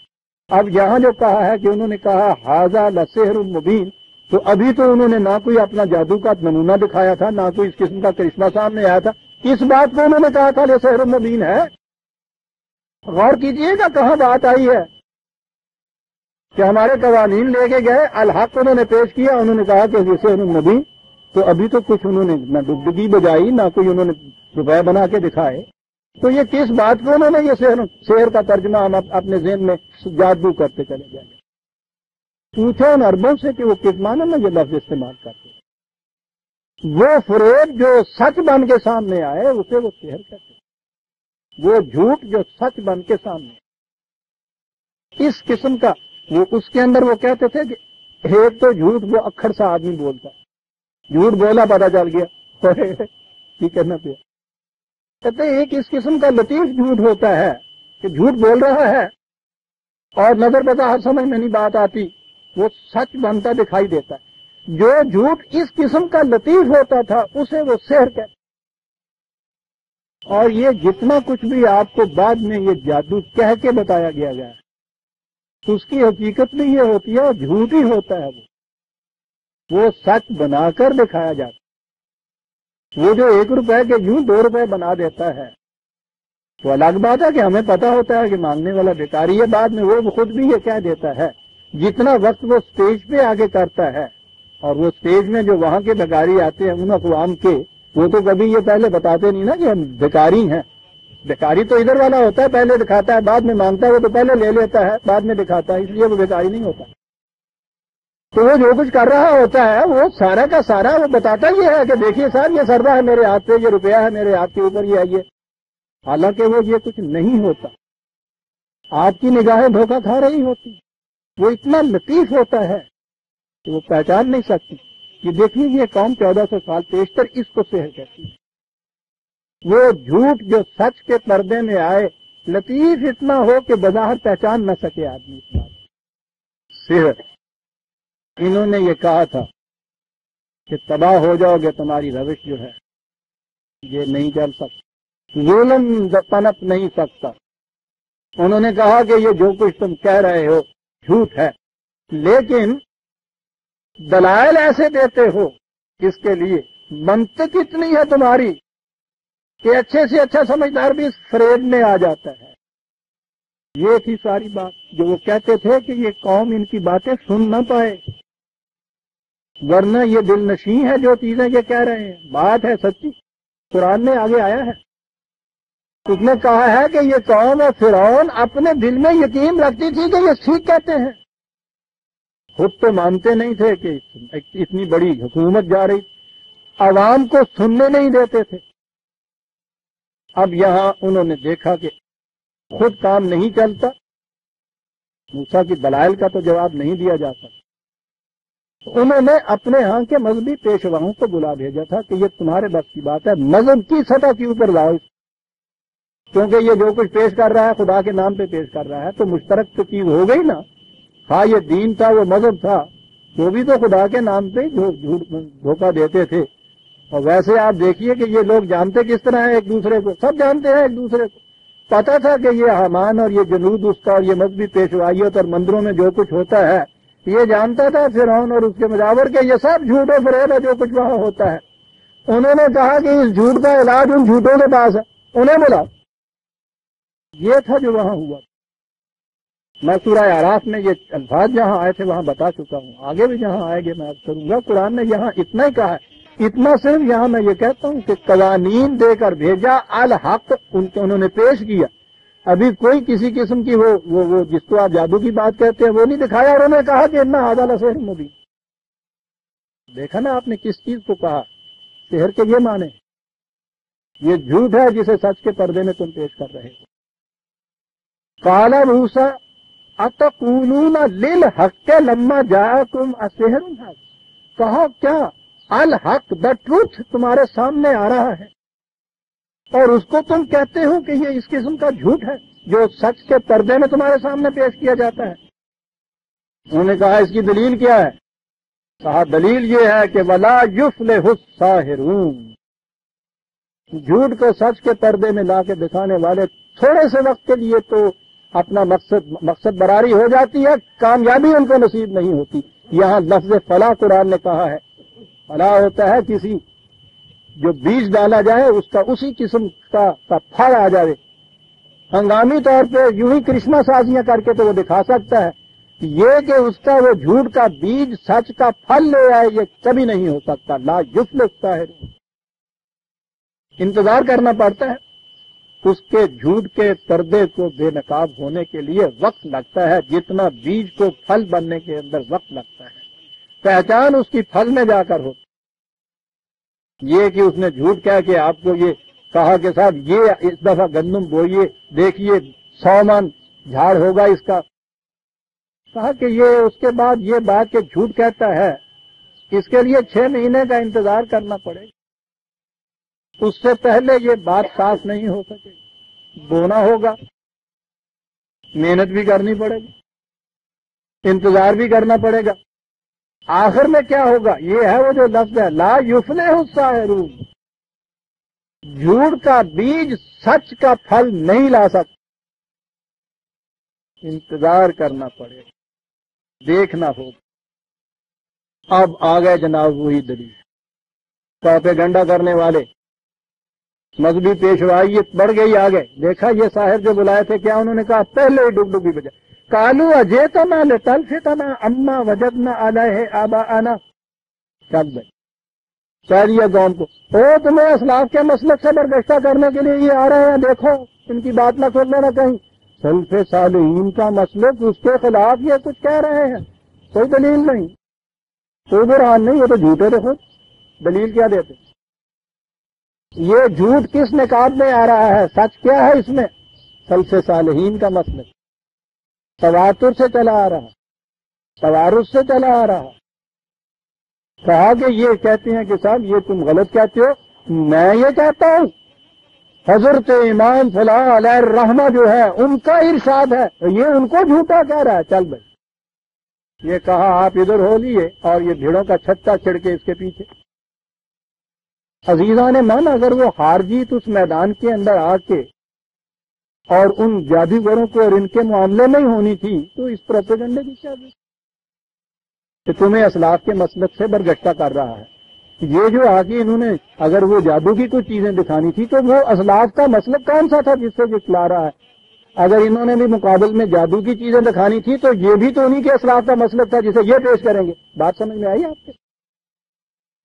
اب یہاں جو کہا ہے کہ انہوں نے کہا ھذا لسحر مبین، تو ابھی تو انہوں نے نہ کوئی اپنا جادو کا نمونہ دکھایا تھا، نہ کوئی اس قسم کا کرشمہ سامنے آیا تھا، اس بات کو انہوں نے کہا تھا لسحر مبین ہے۔ غور کیجئے گا کہاں بات آئی ہے کہ ہمارے قوانین لے کے گئے، الحق انہوں نے پیش کیا، انہوں نے کہا کہ لسحر مبین، تو ابھی تو کچھ انہوں نے نہ ڈگڈگی بجائی، نہ کوئی انہوں نے روپے بنا کے دکھائے، تو یہ کس بات کو انہوں نے یہ شعر کا ترجمہ ہم اپنے ذہن میں جادو کرتے چلے جائیں گے؟ پوچھو ان عربوں سے کہ وہ کس معنی میں یہ لفظ استعمال کرتے ہیں۔ وہ فریب جو سچ بن کے سامنے آئے اسے وہ سحر کہتے ہیں، وہ جھوٹ جو سچ بن کے سامنے آئے، اس قسم کا وہ اس کے اندر وہ کہتے تھے کہ ایک تو جھوٹ وہ اکھڑ سا آدمی بولتا ہے، جھوٹ بولا پتا چل گیا یہ کرنا پیا، کہتے ہیں ایک اس قسم کا لطیف جھوٹ ہوتا ہے کہ جھوٹ بول رہا ہے اور نظر پتا ہر سمجھ میں نہیں بات آتی، وہ سچ بنتا دکھائی دیتا ہے، جو جھوٹ اس قسم کا لطیف ہوتا تھا اسے وہ سحر کہتے، اور یہ جتنا کچھ بھی آپ کو بعد میں یہ جادو کہہ کے بتایا گیا ہے اس کی حقیقت بھی یہ ہوتی ہے اور جھوٹ ہی ہوتا ہے، وہ سچ بنا کر دکھایا جاتا ہے۔ وہ جو 1 روپے کے یوں 2 روپے بنا دیتا ہے تو الگ بات ہے کہ ہمیں پتا ہوتا ہے کہ مانگنے والا بیکاری ہے، بعد میں وہ خود بھی یہ کہہ دیتا ہے، جتنا وقت وہ سٹیج پہ آگے کرتا ہے، اور وہ سٹیج میں جو وہاں کے بیکاری آتے ہیں ان اقوام کے، وہ تو کبھی یہ پہلے بتاتے نہیں نا کہ ہم بیکاری ہیں، بیکاری تو ادھر والا ہوتا ہے، پہلے دکھاتا ہے بعد میں مانگتا ہے، وہ تو پہلے لے لیتا ہے بعد میں دکھاتا ہے، اس لیے وہ بیکاری نہیں ہوتا۔ تو وہ جو کچھ کر رہا ہوتا ہے وہ سارا کا سارا وہ بتاتا یہ ہے کہ دیکھیے صاحب یہ سردا ہے میرے ہاتھ پہ، یہ روپیہ ہے میرے ہاتھ کے اوپر، یہ آئیے، حالانکہ وہ یہ کچھ نہیں ہوتا، آپ کی نگاہیں دھوکہ کھا رہی ہوتی، وہ اتنا لطیف ہوتا ہے کہ وہ پہچان نہیں سکتی۔ یہ دیکھیے یہ قوم 1400 سال پیشتر اس کو سحر کہتی ہے، وہ جھوٹ جو سچ کے پردے میں آئے، لطیف اتنا ہو کہ بظاہر پہچان نہ سکے آدمی اس بات، سحر۔ انہوں نے یہ کہا تھا کہ تباہ ہو جاؤ گے، تمہاری روش جو ہے یہ نہیں چل سکتا، ظلم پنپ نہیں سکتا۔ انہوں نے کہا کہ یہ جو کچھ تم کہہ رہے ہو جھوٹ ہے، لیکن دلائل ایسے دیتے ہو اس کے لیے، منطق اتنی ہے تمہاری کہ اچھے سے اچھا سمجھدار بھی اس فریب میں آ جاتا ہے۔ یہ تھی ساری بات جو وہ کہتے تھے کہ یہ قوم ان کی باتیں سن نہ پائے، ورنہ یہ دل نشیں ہے جو چیزیں یہ کہہ رہے ہیں، بات ہے سچی۔ قرآن میں آگے آیا ہے، اس نے کہا ہے کہ یہ قوم اور فرعون اپنے دل میں یقین رکھتی تھی کہ یہ ٹھیک کہتے ہیں، خود تو مانتے نہیں تھے کہ اتنی بڑی حکومت جا رہی، عوام کو سننے نہیں دیتے تھے۔ اب یہاں انہوں نے دیکھا کہ خود کام نہیں چلتا، موسیٰ کی دلائل کا تو جواب نہیں دیا جا سکتا، انہوں نے اپنے ہاں کے مذہبی پیشواؤں کو بلا بھیجا تھا کہ یہ تمہارے بس کی بات ہے، مذہب کی سطح کے اوپر لاؤ، کیونکہ یہ جو کچھ پیش کر رہا ہے خدا کے نام پہ پیش کر رہا ہے، تو مشترک تو چیز ہو گئی نا، ہاں یہ دین تھا، وہ مذہب تھا، وہ بھی تو خدا کے نام پہ دھوکہ دیتے تھے۔ اور ویسے آپ دیکھیے کہ یہ لوگ جانتے کس طرح ہیں ایک دوسرے کو، سب جانتے ہیں ایک دوسرے کو، پتا تھا کہ یہ حامان اور یہ جنود اس کا اور یہ مذہبی پیشوائیت اور مندروں میں جو کچھ ہوتا ہے، یہ جانتا تھا فرعون اور اس کے مجاور کہ یہ سب جھوٹ و فریب ہے جو کچھ وہاں ہوتا ہے۔ انہوں نے کہا کہ اس جھوٹ کا علاج ان جھوٹوں کے پاس ہے، انہیں بلاؤ۔ یہ تھا جو وہاں ہوا۔ میں سورہ اعراف میں یہ الفاظ جہاں آئے تھے وہاں بتا چکا ہوں، آگے بھی جہاں آئے گے میں عرض کروں گا۔ قرآن نے یہاں اتنا ہی کہا ہے، اتنا صرف یہاں میں یہ کہتا ہوں کہ قوانین دے کر بھیجا، الحق انہوں نے پیش کیا، ابھی کوئی کسی قسم کی وہ جس کو آپ جادو کی بات کہتے ہیں وہ نہیں دکھایا، اور انہوں نے کہا کہ انا ھذا لسحر مبین۔ دیکھا نا آپ نے کس چیز کو کہا، سحر کے یہ معنی، یہ جھوٹ ہے جسے سچ کے پردے میں تم پیش کر رہے ہو۔ قال موسیٰ اتقولون للحق لما جاءکم السحر ھذا، کہو کیا الحق دا ٹروتھ تمہارے سامنے آ رہا ہے اور اس کو تم کہتے ہو کہ یہ اس قسم کا جھوٹ ہے جو سچ کے پردے میں تمہارے سامنے پیش کیا جاتا ہے۔ انہوں نے کہا اس کی دلیل کیا ہے؟ کہا دلیل یہ ہے کہ ولا یفلح الساحرون، جھوٹ کو سچ کے پردے میں لا کے دکھانے والے تھوڑے سے وقت کے لیے تو اپنا مقصد براری ہو جاتی ہے، کامیابی ان کو نصیب نہیں ہوتی۔ یہاں لفظ فلاح قرآن نے کہا ہے، فلاح ہوتا ہے کسی جو بیج ڈالا جائے اس کا اسی قسم کا پھل آ جائے، ہنگامی طور پہ یوں ہی کرشمہ سازیاں کر کے تو وہ دکھا سکتا ہے، یہ کہ اس کا وہ جھوٹ کا بیج سچ کا پھل لے آئے یہ کبھی نہیں ہو سکتا۔ لا یفلح الساحر، انتظار کرنا پڑتا ہے، اس کے جھوٹ کے پردے کو بے نقاب ہونے کے لیے وقت لگتا ہے، جتنا بیج کو پھل بننے کے اندر وقت لگتا ہے، پہچان اس کی پھل میں جا کر ہوتی۔ یہ کہ اس نے جھوٹ کہہ کے آپ کو یہ کہا کہ صاحب یہ اس دفعہ گندم بوئیے، دیکھیے 100 من جھاڑ ہوگا اس کا، کہا کہ یہ اس کے بعد یہ بات کہ جھوٹ کہتا ہے اس کے لیے 6 مہینے کا انتظار کرنا پڑے گا، اس سے پہلے یہ بات صاف نہیں ہو سکے، بونا ہوگا، محنت بھی کرنی پڑے گی، انتظار بھی کرنا پڑے گا، آخر میں کیا ہوگا؟ یہ ہے وہ جو لفظ ہے لا یفلح الساحرون، جھوٹ کا بیج سچ کا پھل نہیں لا سکتا، انتظار کرنا پڑے گا، دیکھنا ہوگا۔ اب آ گئے جناب وہی دلیل، پروپیگنڈا کرنے والے، مذہبی پیشوائیت بڑھ گئی آگے، دیکھا یہ ساحر جو بلائے تھے کیا انہوں نے کہا؟ پہلے ہی ڈگڈگی بجا، قالوا اجئتنا لتلفتنا عما وجدنا علیہ آباءنا، چل بھائی کہہ دیا قوم کو او تمہیں اسلاف کے مسلک سے برگشتہ کرنے کے لیے یہ آ رہے ہیں، دیکھو ان کی بات نہ سن لینا کہیں، سلف صالحین کا مسلک اس کے خلاف یہ کچھ کہہ رہے ہیں، کوئی دلیل نہیں، کوئی برہان نہیں، وہ تو جھوٹے تھے خود، دلیل کیا دیتے؟ یہ جھوٹ کس نقاب میں آ رہا ہے؟ سچ کیا ہے اس میں؟ سلف صالحین کا مسلک تواتر سے چلا آ رہا، توارث سے چلا آ رہا۔ کہا کہ یہ کہتے ہیں کہ صاحب یہ تم غلط کہتے ہو، میں یہ کہتا ہوں حضرت امام فلاں علیہ الرحمہ جو ہے ان کا ارشاد ہے، یہ ان کو جھوٹا کہہ رہا ہے، چل بھائی یہ کہا آپ ادھر ہو لیے اور یہ بھیڑوں کا چھتا چھڑ کے اس کے پیچھے۔ عزیزان من، اگر وہ ہار جیت اس میدان کے اندر آ کے اور ان جادوگروں کو اور ان کے معاملے میں ہی ہونی تھی تو اس پروپیگنڈے کی کیا ضرورت کہ تمہیں اسلاف کے مسلک سے برگشتہ کر رہا ہے؟ یہ جو آگے انہوں نے اگر وہ جادو کی کچھ چیزیں دکھانی تھی تو وہ اسلاف کا مسلک کون سا تھا جس سے یہ کھلا رہا ہے؟ اگر انہوں نے بھی مقابل میں جادو کی چیزیں دکھانی تھی تو یہ بھی تو انہی کے اسلاف کا مسلک تھا جسے یہ پیش کریں گے۔ بات سمجھ میں آئی آپ کے؟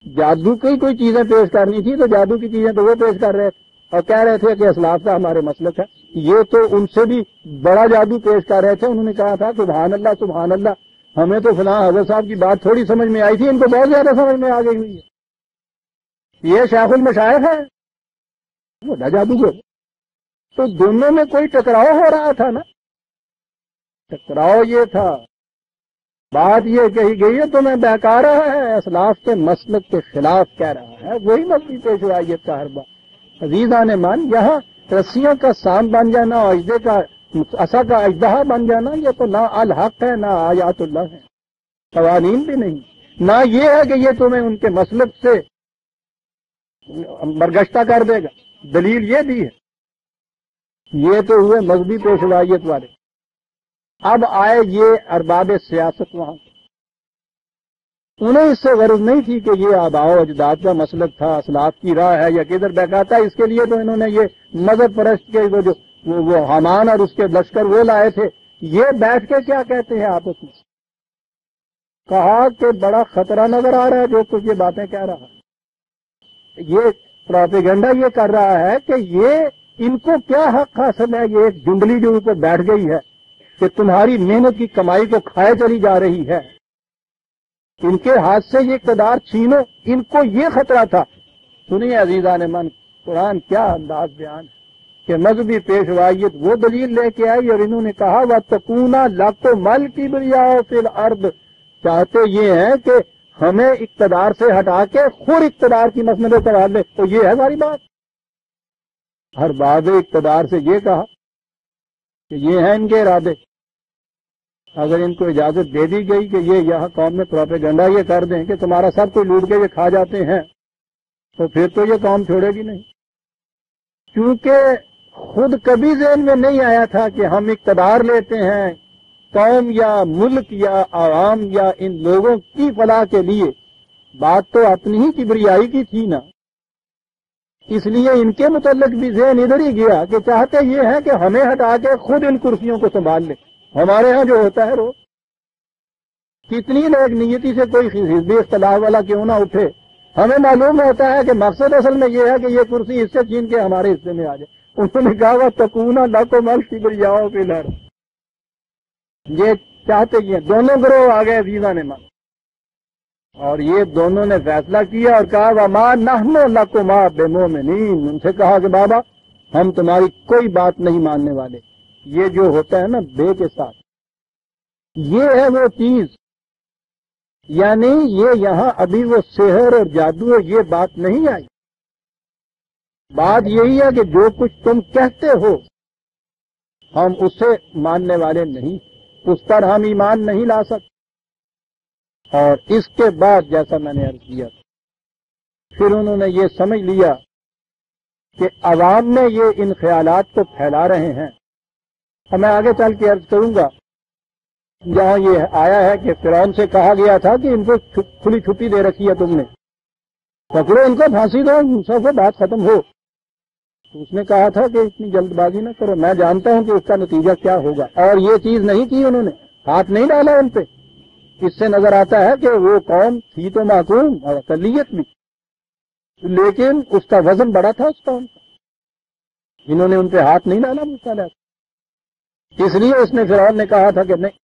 جادو کی کوئی چیزیں پیش کرنی تھی تو جادو کی چیزیں تو وہ پیش کر رہے تھے اور کہہ رہے تھے کہ اسلاف کا ہمارے مسلک ہے. یہ تو ان سے بھی بڑا جادو پیش کر رہے تھے. انہوں نے کہا تھا سبحان اللہ ہمیں تو فلاں حضرت صاحب کی بات تھوڑی سمجھ میں آئی تھی, ان کو بہت زیادہ سمجھ میں آ گئی ہوئی ہے. یہ شیخ المشائخ ہے, وہ نہ جادوگر. تو دونوں میں کوئی ٹکراؤ ہو رہا تھا نا. ٹکراؤ یہ تھا, بات یہ کہی گئی ہے تمہیں بہکا رہا ہے, اسلاف کے مسلک کے خلاف کہہ رہا ہے, وہی مذہبی پیشوائیت کا حربہ. عزیزان من, یہاں رسیوں کا سام بن جانا اور اجدے کا عصا کا اژدہا بن جانا, یہ تو نہ الحق ہے نہ آیات اللہ ہے, قوانین بھی نہیں. نہ یہ ہے کہ یہ تمہیں ان کے مسلک سے برگشتہ کر دے گا. دلیل یہ بھی ہے. یہ تو ہوئے مذہبی پیشوائیت والے. اب آئے یہ ارباب سیاست وہاں. انہیں اس سے غرض نہیں تھی کہ یہ آباء و اجداد کا مسلک تھا, اسلاف کی راہ ہے یا کدھر بہکاتا ہے. اس کے لیے تو انہوں نے یہ مذہب پرست کے وہ حامان اور اس کے لشکر وہ لائے تھے. یہ بیٹھ کے کیا کہتے ہیں آپس میں, کہا کہ بڑا خطرہ نظر آ رہا ہے جو کچھ یہ باتیں کہہ رہا ہے. یہ پروپیگنڈا یہ کر رہا ہے کہ یہ ان کو کیا حق حاصل ہے. یہ ایک جنڈلی جو اوپر بیٹھ گئی ہے کہ تمہاری محنت کی کمائی کو کھائے چلی جا رہی ہے, ان کے ہاتھ سے یہ اقتدار چھینو. ان کو یہ خطرہ تھا. سنیے عزیزان من, قرآن کیا انداز بیان ہے کہ مذہبی پیشوائیت وہ دلیل لے کے آئی اور انہوں نے کہا وَتَكُونَ لَكُمُ الْكِبْرِيَاءُ فِي الْأَرْضِ. چاہتے یہ ہیں کہ ہمیں اقتدار سے ہٹا کے خود اقتدار کی مسئلے کرا لے. تو یہ ہے ہماری بات. ہر باب اقتدار سے یہ کہا کہ یہ ہیں ان کے ارادے. اگر ان کو اجازت دے دی گئی کہ یہ یہاں قوم میں پروپیگنڈا یہ کر دیں کہ تمہارا سب کوئی لوٹ کے یہ کھا جاتے ہیں, تو پھر تو یہ قوم چھوڑے گی نہیں. کیونکہ خود کبھی ذہن میں نہیں آیا تھا کہ ہم اقتدار لیتے ہیں قوم یا ملک یا عوام یا ان لوگوں کی فلاح کے لیے. بات تو اپنی ہی کبریائی کی تھی نا. اس لیے ان کے متعلق بھی ذہن ادھر ہی گیا کہ چاہتے یہ ہیں کہ ہمیں ہٹا کے خود ان کرسیوں کو سنبھال لیں. ہمارے ہاں جو ہوتا ہے روز, کتنی لوگ نیتی سے کوئی حزبی اختلاف والا کیوں نہ اٹھے, ہمیں معلوم ہوتا ہے کہ مقصد اصل میں یہ ہے کہ یہ کرسی اس سے چھین کے ہمارے حصے میں آ جائے. انہوں نے کہا وَتَكُونَ لَكُمُ الْكِبْرِيَاءُ فِي الْأَرْضِ. یہ چاہتے یہ دونوں گروہ آ گئے عزیزان من, اور یہ دونوں نے فیصلہ کیا اور کہا وَمَا نَحْنُ لَكُمَا بِمُؤْمِنِينَ. ان سے کہا کہ بابا ہم تمہاری کوئی بات نہیں ماننے والے. یہ جو ہوتا ہے نا بے کے ساتھ, یہ ہے وہ چیز. یعنی یہ یہاں ابھی وہ سحر اور جادو یہ بات نہیں آئی. بات یہی ہے کہ جو کچھ تم کہتے ہو ہم اسے ماننے والے نہیں, اس پر ہم ایمان نہیں لا سکتے. اور اس کے بعد جیسا میں نے عرض کیا پھر انہوں نے یہ سمجھ لیا کہ عوام میں یہ ان خیالات کو پھیلا رہے ہیں. اور میں آگے چل کے عرض کروں گا جہاں یہ آیا ہے کہ فرعون سے کہا گیا تھا کہ ان کو کھلی چھٹی دے رکھی ہے تم نے, پکڑو ان کو پھانسی دو, سب سے بات ختم ہو. اس نے کہا تھا کہ اتنی جلد بازی نہ کرو, میں جانتا ہوں کہ اس کا نتیجہ کیا ہوگا. اور یہ چیز نہیں کی انہوں نے, ہاتھ نہیں ڈالا ان پہ. اس سے نظر آتا ہے کہ وہ قوم تھی تو معصوم اور اقلیت بھی, لیکن اس کا وزن بڑا تھا اس قوم کا. انہوں نے ان پہ ہاتھ نہیں ڈالا مستعد. اس لیے اس نے فرعون نے کہا تھا کہ نہیں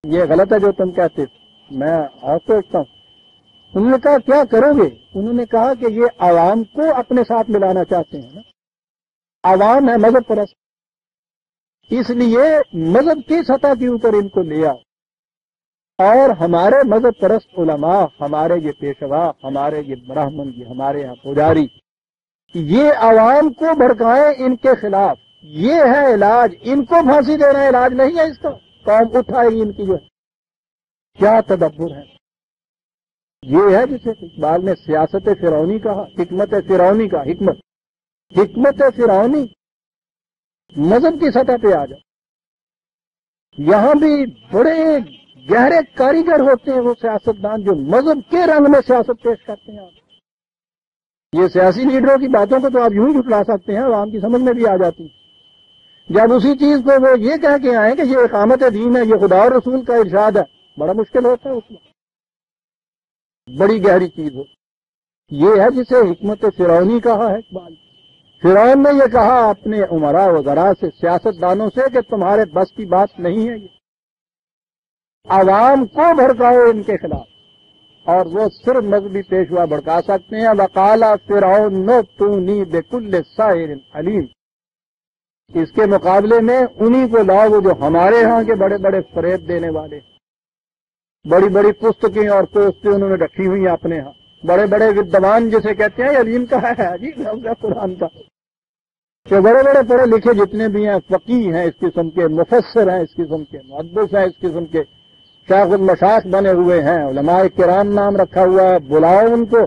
یہ غلط ہے جو تم کہتے, میں اور سوچتا ہوں. انہوں نے کہا کیا کرو گے؟ انہوں نے کہا کہ یہ عوام کو اپنے ساتھ ملانا چاہتے ہیں نا. عوام ہے مذہب پرست, اس لیے مذہب کی سطح کے اوپر ان کو لے آؤ. اور ہمارے مذہب پرست علماء, ہمارے یہ پیشوا, ہمارے یہ برہمن, یہ ہمارے یہاں پجاری, یہ عوام کو بھڑکائیں ان کے خلاف. یہ ہے علاج. ان کو پھانسی دینا علاج نہیں ہے اس کا. قوم اٹھائے گی ان کی جو ہے. کیا تدبر ہے. یہ ہے جسے اقبال نے سیاست فرعونی کہا, حکمت فرعونی کا. حکمت فرعونی مذہب کی سطح پہ آ جائے. یہاں بھی بڑے گہرے کاریگر ہوتے ہیں وہ سیاستدان جو مذہب کے رنگ میں سیاست پیش کرتے ہیں. یہ سیاسی لیڈروں کی باتوں کو تو آپ یوں ہی جھٹلا سکتے ہیں, عوام کی سمجھ میں بھی آ جاتی ہے. جب اسی چیز کو وہ یہ کہہ کے آئیں کہ یہ اقامت دین ہے, یہ خدا اور رسول کا ارشاد ہے, بڑا مشکل ہوتا ہے اس میں. بڑی گہری چیز ہو. یہ ہے جسے حکمت فرعونی کہا ہے اقبال۔ فرعون نے یہ کہا اپنے عمراء وزراء سے، سیاستدانوں سے، کہ تمہارے بس کی بات نہیں ہے یہ، عوام کو بھڑکاؤ ان کے خلاف، اور وہ صرف مذہبی پیشوا بھڑکا سکتے ہیں۔ وقال فرعون ائتونی بکل ساحر علیم، اس کے مقابلے میں انہی کو لاؤ وہ جو ہمارے ہاں کے بڑے بڑے فریب دینے والے، بڑی بڑی پستکیں اور پوسٹیں انہوں نے رکھی ہوئی ہیں اپنے ہاں، بڑے بڑے ودوان جسے کہتے ہیں، علیم کا ہے عجیب لفظ ہے قرآن کا، کہ بڑے بڑے پڑھے لکھے جتنے بھی ہیں، فقیہ ہیں اس قسم کے، مفسر ہیں اس قسم کے، محدث ہیں اس قسم کے، شیخ المشائخ بنے ہوئے ہیں، علماء کرام نام رکھا ہوا ہے، بلاؤ ان کو،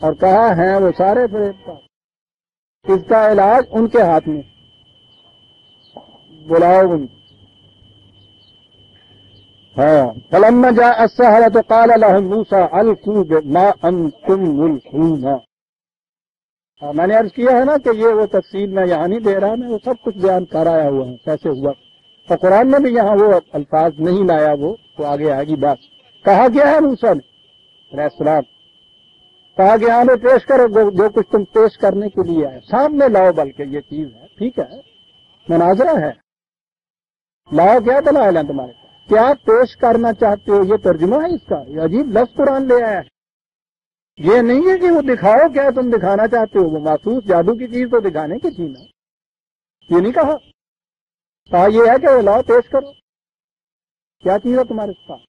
اور کہا ہیں وہ سارے فریب کا، اس کا علاج ان کے ہاتھ میں، بلاؤ ان کو۔ ہاں فلما جاء السحرة قال لهم موسى القوا ما انتم ملقون۔ میں نے عرض کیا ہے نا کہ یہ وہ تفصیل میں یہاں نہیں دے رہا، میں وہ سب کچھ بیان کر آیا ہوا ہوں کیسے ہوا، اور قرآن میں بھی یہاں وہ الفاظ نہیں لایا، وہ تو آگے آئے گی بات۔ کہا گیا ہے موسیٰ علیہ السلام، کہا گیا ہمیں پیش کرو جو کچھ تم پیش کرنے کے لیے آئے، سامنے لاؤ، بلکہ یہ چیز ہے، ٹھیک ہے، مناظرہ ہے، لاؤ، کیا دلائل ہیں تمہارے پاس، کیا پیش کرنا چاہتے ہو، یہ ترجمہ ہے اس کا، یہ عجیب لفظ قرآن لے آیا ہے۔ یہ نہیں ہے کہ وہ دکھاؤ کیا تم دکھانا چاہتے ہو، وہ محسوس جادو کی چیز تو دکھانے کی تھی نا، یہ نہیں کہا یہ ہے کہ وہ لاؤ پیش کرو، کیا چیز ہے تمہارے پاس۔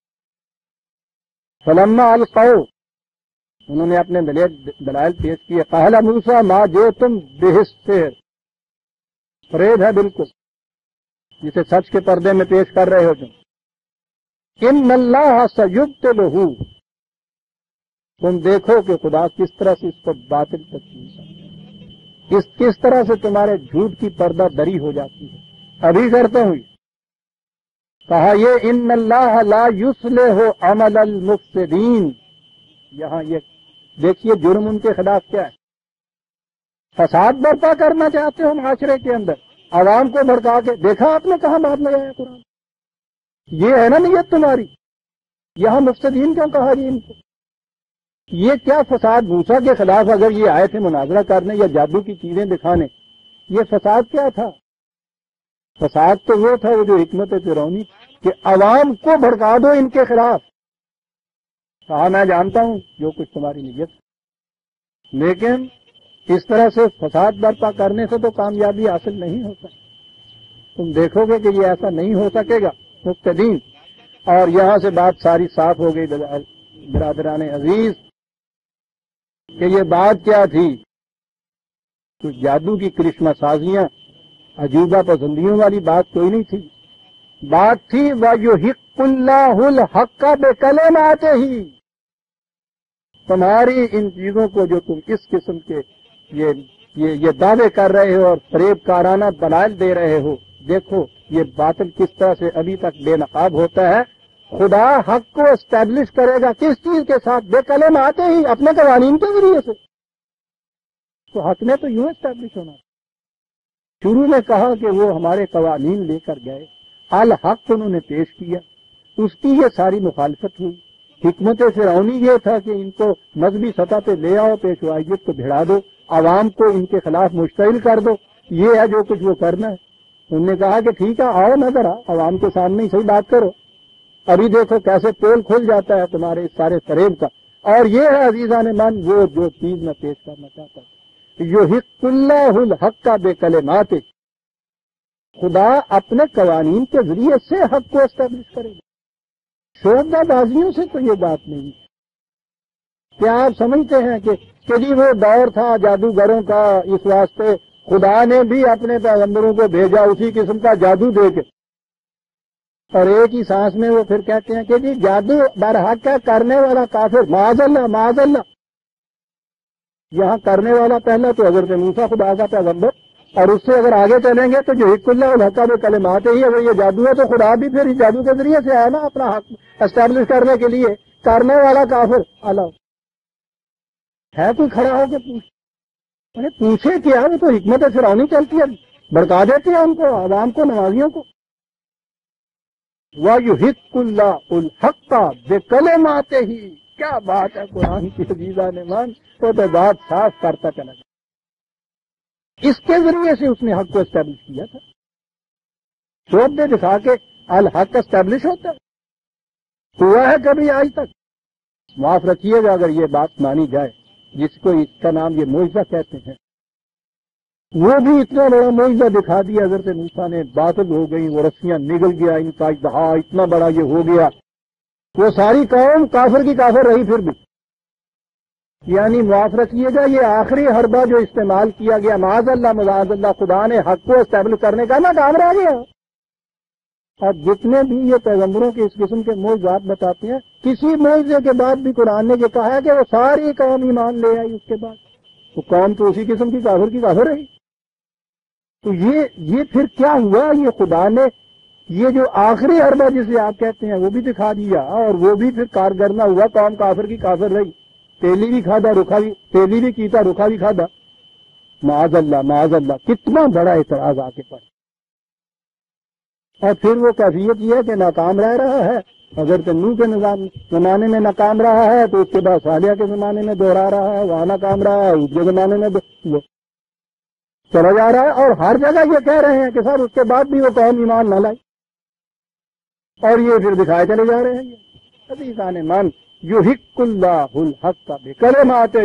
فلما القوا، انہوں نے اپنے دلائل پیش کیے، قال موسیٰ ما جئتم بہ السحر، فریب ہے بالکل، جسے سچ کے پردے میں پیش کر رہے ہو تم، ان اللہ سیبطلہ، تم دیکھو کہ خدا کس طرح سے اس کو باطل تک کس طرح سے تمہارے جھوٹ کی پردہ دری ہو جاتی ہے، ابھی کرتا ہوں۔ کہا یہ ان اللہ لا یصلح عمل المفسدین، یہاں یہ دیکھیے جرم ان کے خلاف کیا ہے، فساد برپا کرنا چاہتے ہو معاشرے کے اندر، عوام کو بھڑکا کے، دیکھا آپ نے کہاں بات لگایا قرآن، یہ ہے نا نیت تمہاری، یہاں مفسدین کیوں کہا جی ان کو، یہ کیا فساد، موسیٰ کے خلاف اگر یہ آئے تھے مناظرہ کرنے یا جادو کی چیزیں دکھانے، یہ فساد کیا تھا، فساد تو وہ تھا وہ جو حکمت فرعونی، کہ عوام کو بھڑکا دو ان کے خلاف۔ کہا میں جانتا ہوں جو کچھ تمہاری نیت، لیکن اس طرح سے فساد برپا کرنے سے تو کامیابی حاصل نہیں ہو سکتی، تم دیکھو گے کہ یہ ایسا نہیں ہو سکے گا مفتدین۔ اور یہاں سے بات ساری صاف ہو گئی برادران عزیز کہ یہ بات کیا تھی، کچھ جادو کی کرشمہ سازیاں، عجوبہ پسندیوں والی بات کوئی نہیں تھی، بات تھی وَيُحِقُّ اللَّهُ الْحَقَّ بِكَلِمَاتِهِ، تمہاری ان چیزوں کو جو تم اس قسم کے یہ دعوے کر رہے ہو اور فریب کارانہ دلائل دے رہے ہو، دیکھو یہ باطل کس طرح سے ابھی تک بے نقاب ہوتا ہے۔ خدا حق کو اسٹیبلش کرے گا کس چیز کے ساتھ، بے کلمات ہی، اپنے قوانین کے ذریعے سے، تو حق نے تو یوں اسٹیبلش ہونا۔ شروع میں کہا کہ وہ ہمارے قوانین لے کر گئے، الحق انہوں نے پیش کیا، اس کی یہ ساری مخالفت ہوئی۔ حکمت فرعونی یہ تھا کہ ان کو مذہبی سطح پہ لے آؤ، پیشوائیت کو بھیڑا دو، عوام کو ان کے خلاف مشتعل کر دو، یہ ہے جو کچھ وہ کرنا ہے۔ انہوں نے کہا کہ ٹھیک ہے، آؤ نظر عوام کے سامنے ہی صحیح بات کرو، ابھی دیکھو کیسے پول کھل جاتا ہے تمہارے اس سارے فریب کا۔ اور یہ ہے عزیزان من وہ جو چیز میں پیش کرنا چاہتا ہوں، یحق اللہ الحق بکلمات، خدا اپنے قوانین کے ذریعے سے حق کو اسٹیبلش کرے گا، شعبہ بازیوں سے تو یہ بات نہیں۔ کیا آپ سمجھتے ہیں کہ جی وہ دور تھا جادوگروں کا، اس واسطے خدا نے بھی اپنے پیغمبروں کو بھیجا اسی قسم کا جادو دے کے، اور ایک ہی سانس میں وہ پھر کہتے ہیں کہ جی جادو برحق ہے، کرنے والا کافر، معاذ اللہ معاذ اللہ۔ یہاں کرنے والا پہلا تو حضرت موسیٰ خدا کا پیغمبر، اور اس سے اگر آگے چلیں گے تو جو حق اللہ الحق بکلمات ہی، اگر یہ جادو ہے تو خدا بھی پھر اس جادو کے ذریعے سے آیا نا اپنا حق اسٹیبلش کرنے کے لیے، کرنے والا کافر اللہ ہے۔ کوئی کھڑا ہو کے پوچھے کیا، وہ تو حکمت فرعونی چلتی ہے، بھڑکا دیتے ہیں ان کو، عوام کو، نمازیوں کو۔ وَيُحِقُّ اللَّهُ الْحَقَّ بِكَلِمَاتِهِ، کیا بات ہے قرآن کی عزیزان مان، وہ تو بات صاف کرتا چلا گیا۔ اس کے ذریعے سے اس نے حق کو اسٹیبلش کیا تھا۔ شعبے دکھا کے الحق اسٹیبلش ہوتا ہے؟ ہوا ہے کبھی آج تک؟ معاف رکھیے گا اگر یہ بات مانی جائے، جس کو اس کا نام یہ معجزہ کہتے ہیں، وہ بھی اتنا بڑا معجزہ دکھا دیا حضرت موسیٰ نے، باطل ہو گئی، وہ رسیاں نگل گیا، ان کا اژدہا اتنا بڑا یہ ہو گیا، وہ ساری قوم کافر کی کافر رہی پھر بھی۔ یعنی معاف رکھیے گا یہ آخری حربہ جو استعمال کیا گیا، معاذ اللہ خدا نے حق کو اسٹیبلش کرنے کا ناکام رہ گیا۔ اور جتنے بھی یہ پیغمبروں کے اس قسم کے معجزات بتاتے ہیں، کسی معجزے کے بعد بھی قرآن نے یہ کہا ہے کہ وہ ساری قوم ایمان لے آئی، اس کے بعد وہ قوم تو اسی قسم کی کافر رہی۔ تو یہ پھر کیا ہوا؟ یہ خدا نے یہ جو آخری حربہ جسے آپ کہتے ہیں وہ بھی دکھا دیا، اور وہ بھی پھر کارگر نہ ہوا، قوم کافر کی کافر رہی، تیلی بھی کھادا رکھا بھی، تیلی بھی کیتا رکھا بھی کھادا۔ معاذ اللہ کتنا بڑا اعتراض آ کے پڑا۔ اور پھر وہ کیفیت یہ ہے کہ ناکام رہ رہا ہے، اگر تو نوح کے زمانے میں ناکام رہا ہے تو اس کے بعد صالح کے زمانے میں دوہرا رہا ہے، وہاں ناکام رہا ہے، اس کے زمانے میں چلا جا رہا ہے، اور ہر جگہ یہ کہہ رہے ہیں کہ سر اس کے بعد بھی وہ قوم ایمان نہ لائی، اور یہ پھر دکھائے چلے جا رہے ہیں۔ یہ عزیزان من یحق اللہ الحق بکلماتہ،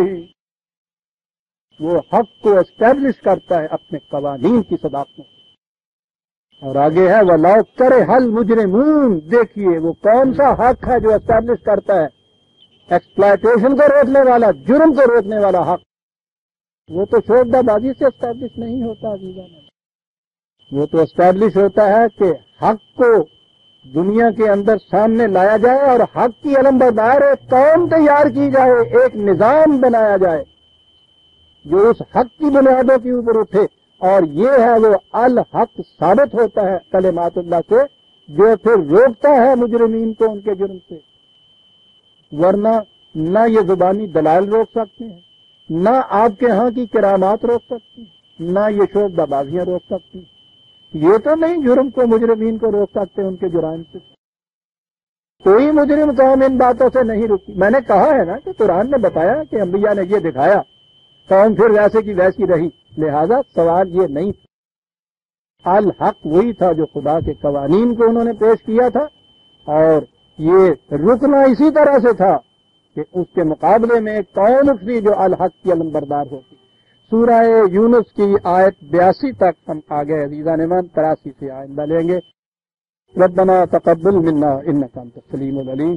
وہ حق کو اسٹیبلش کرتا ہے اپنے قوانین کی صداقت میں۔ اور آگے ہے وَلَوْ كَرِهَ الْمُجْرِمُونَ، دیکھیے وہ کون سا حق ہے جو اسٹیبلش کرتا ہے ایکسپلائٹیشن کو روکنے والا، جرم کو روکنے والا حق۔ وہ تو شعبہ بازی سے اسٹیبلش نہیں ہوتا عزیزان، وہ تو اسٹیبلش ہوتا ہے کہ حق کو دنیا کے اندر سامنے لایا جائے، اور حق کی علم بردار ایک قوم تیار کی جائے، ایک نظام بنایا جائے جو اس حق کی بنیادوں کے اوپر اٹھے، اور یہ ہے وہ الحق ثابت ہوتا ہے کلمات اللہ سے، جو پھر روکتا ہے مجرمین کو ان کے جرم سے۔ ورنہ نہ یہ زبانی دلائل روک سکتے ہیں، نہ آپ کے ہاں کی کرامات روک سکتی ہیں، نہ یہ شعبہ بازیاں روک سکتی ہیں۔ یہ تو نہیں جرم کو مجرمین کو روک سکتے ان کے جرائم سے، کوئی مجرم قوم ان باتوں سے نہیں رکتی۔ میں نے کہا ہے نا کہ قرآن نے بتایا کہ انبیاء نے یہ دکھایا، قوم پھر ویسے کی ویسی رہی، لہذا سوال یہ نہیں تھا، الحق وہی تھا جو خدا کے قوانین کو انہوں نے پیش کیا تھا، اور یہ رکنا اسی طرح سے تھا کہ اس کے مقابلے میں ایک قوم اٹھتی جو الحق کی علم بردار ہوتی۔ سورہ یونس کی آیت 82 تک ہم آگے عزیزان من 83 سے آئندہ لیں گے۔ ربنا تقبل منا انک انت السمیع العلیم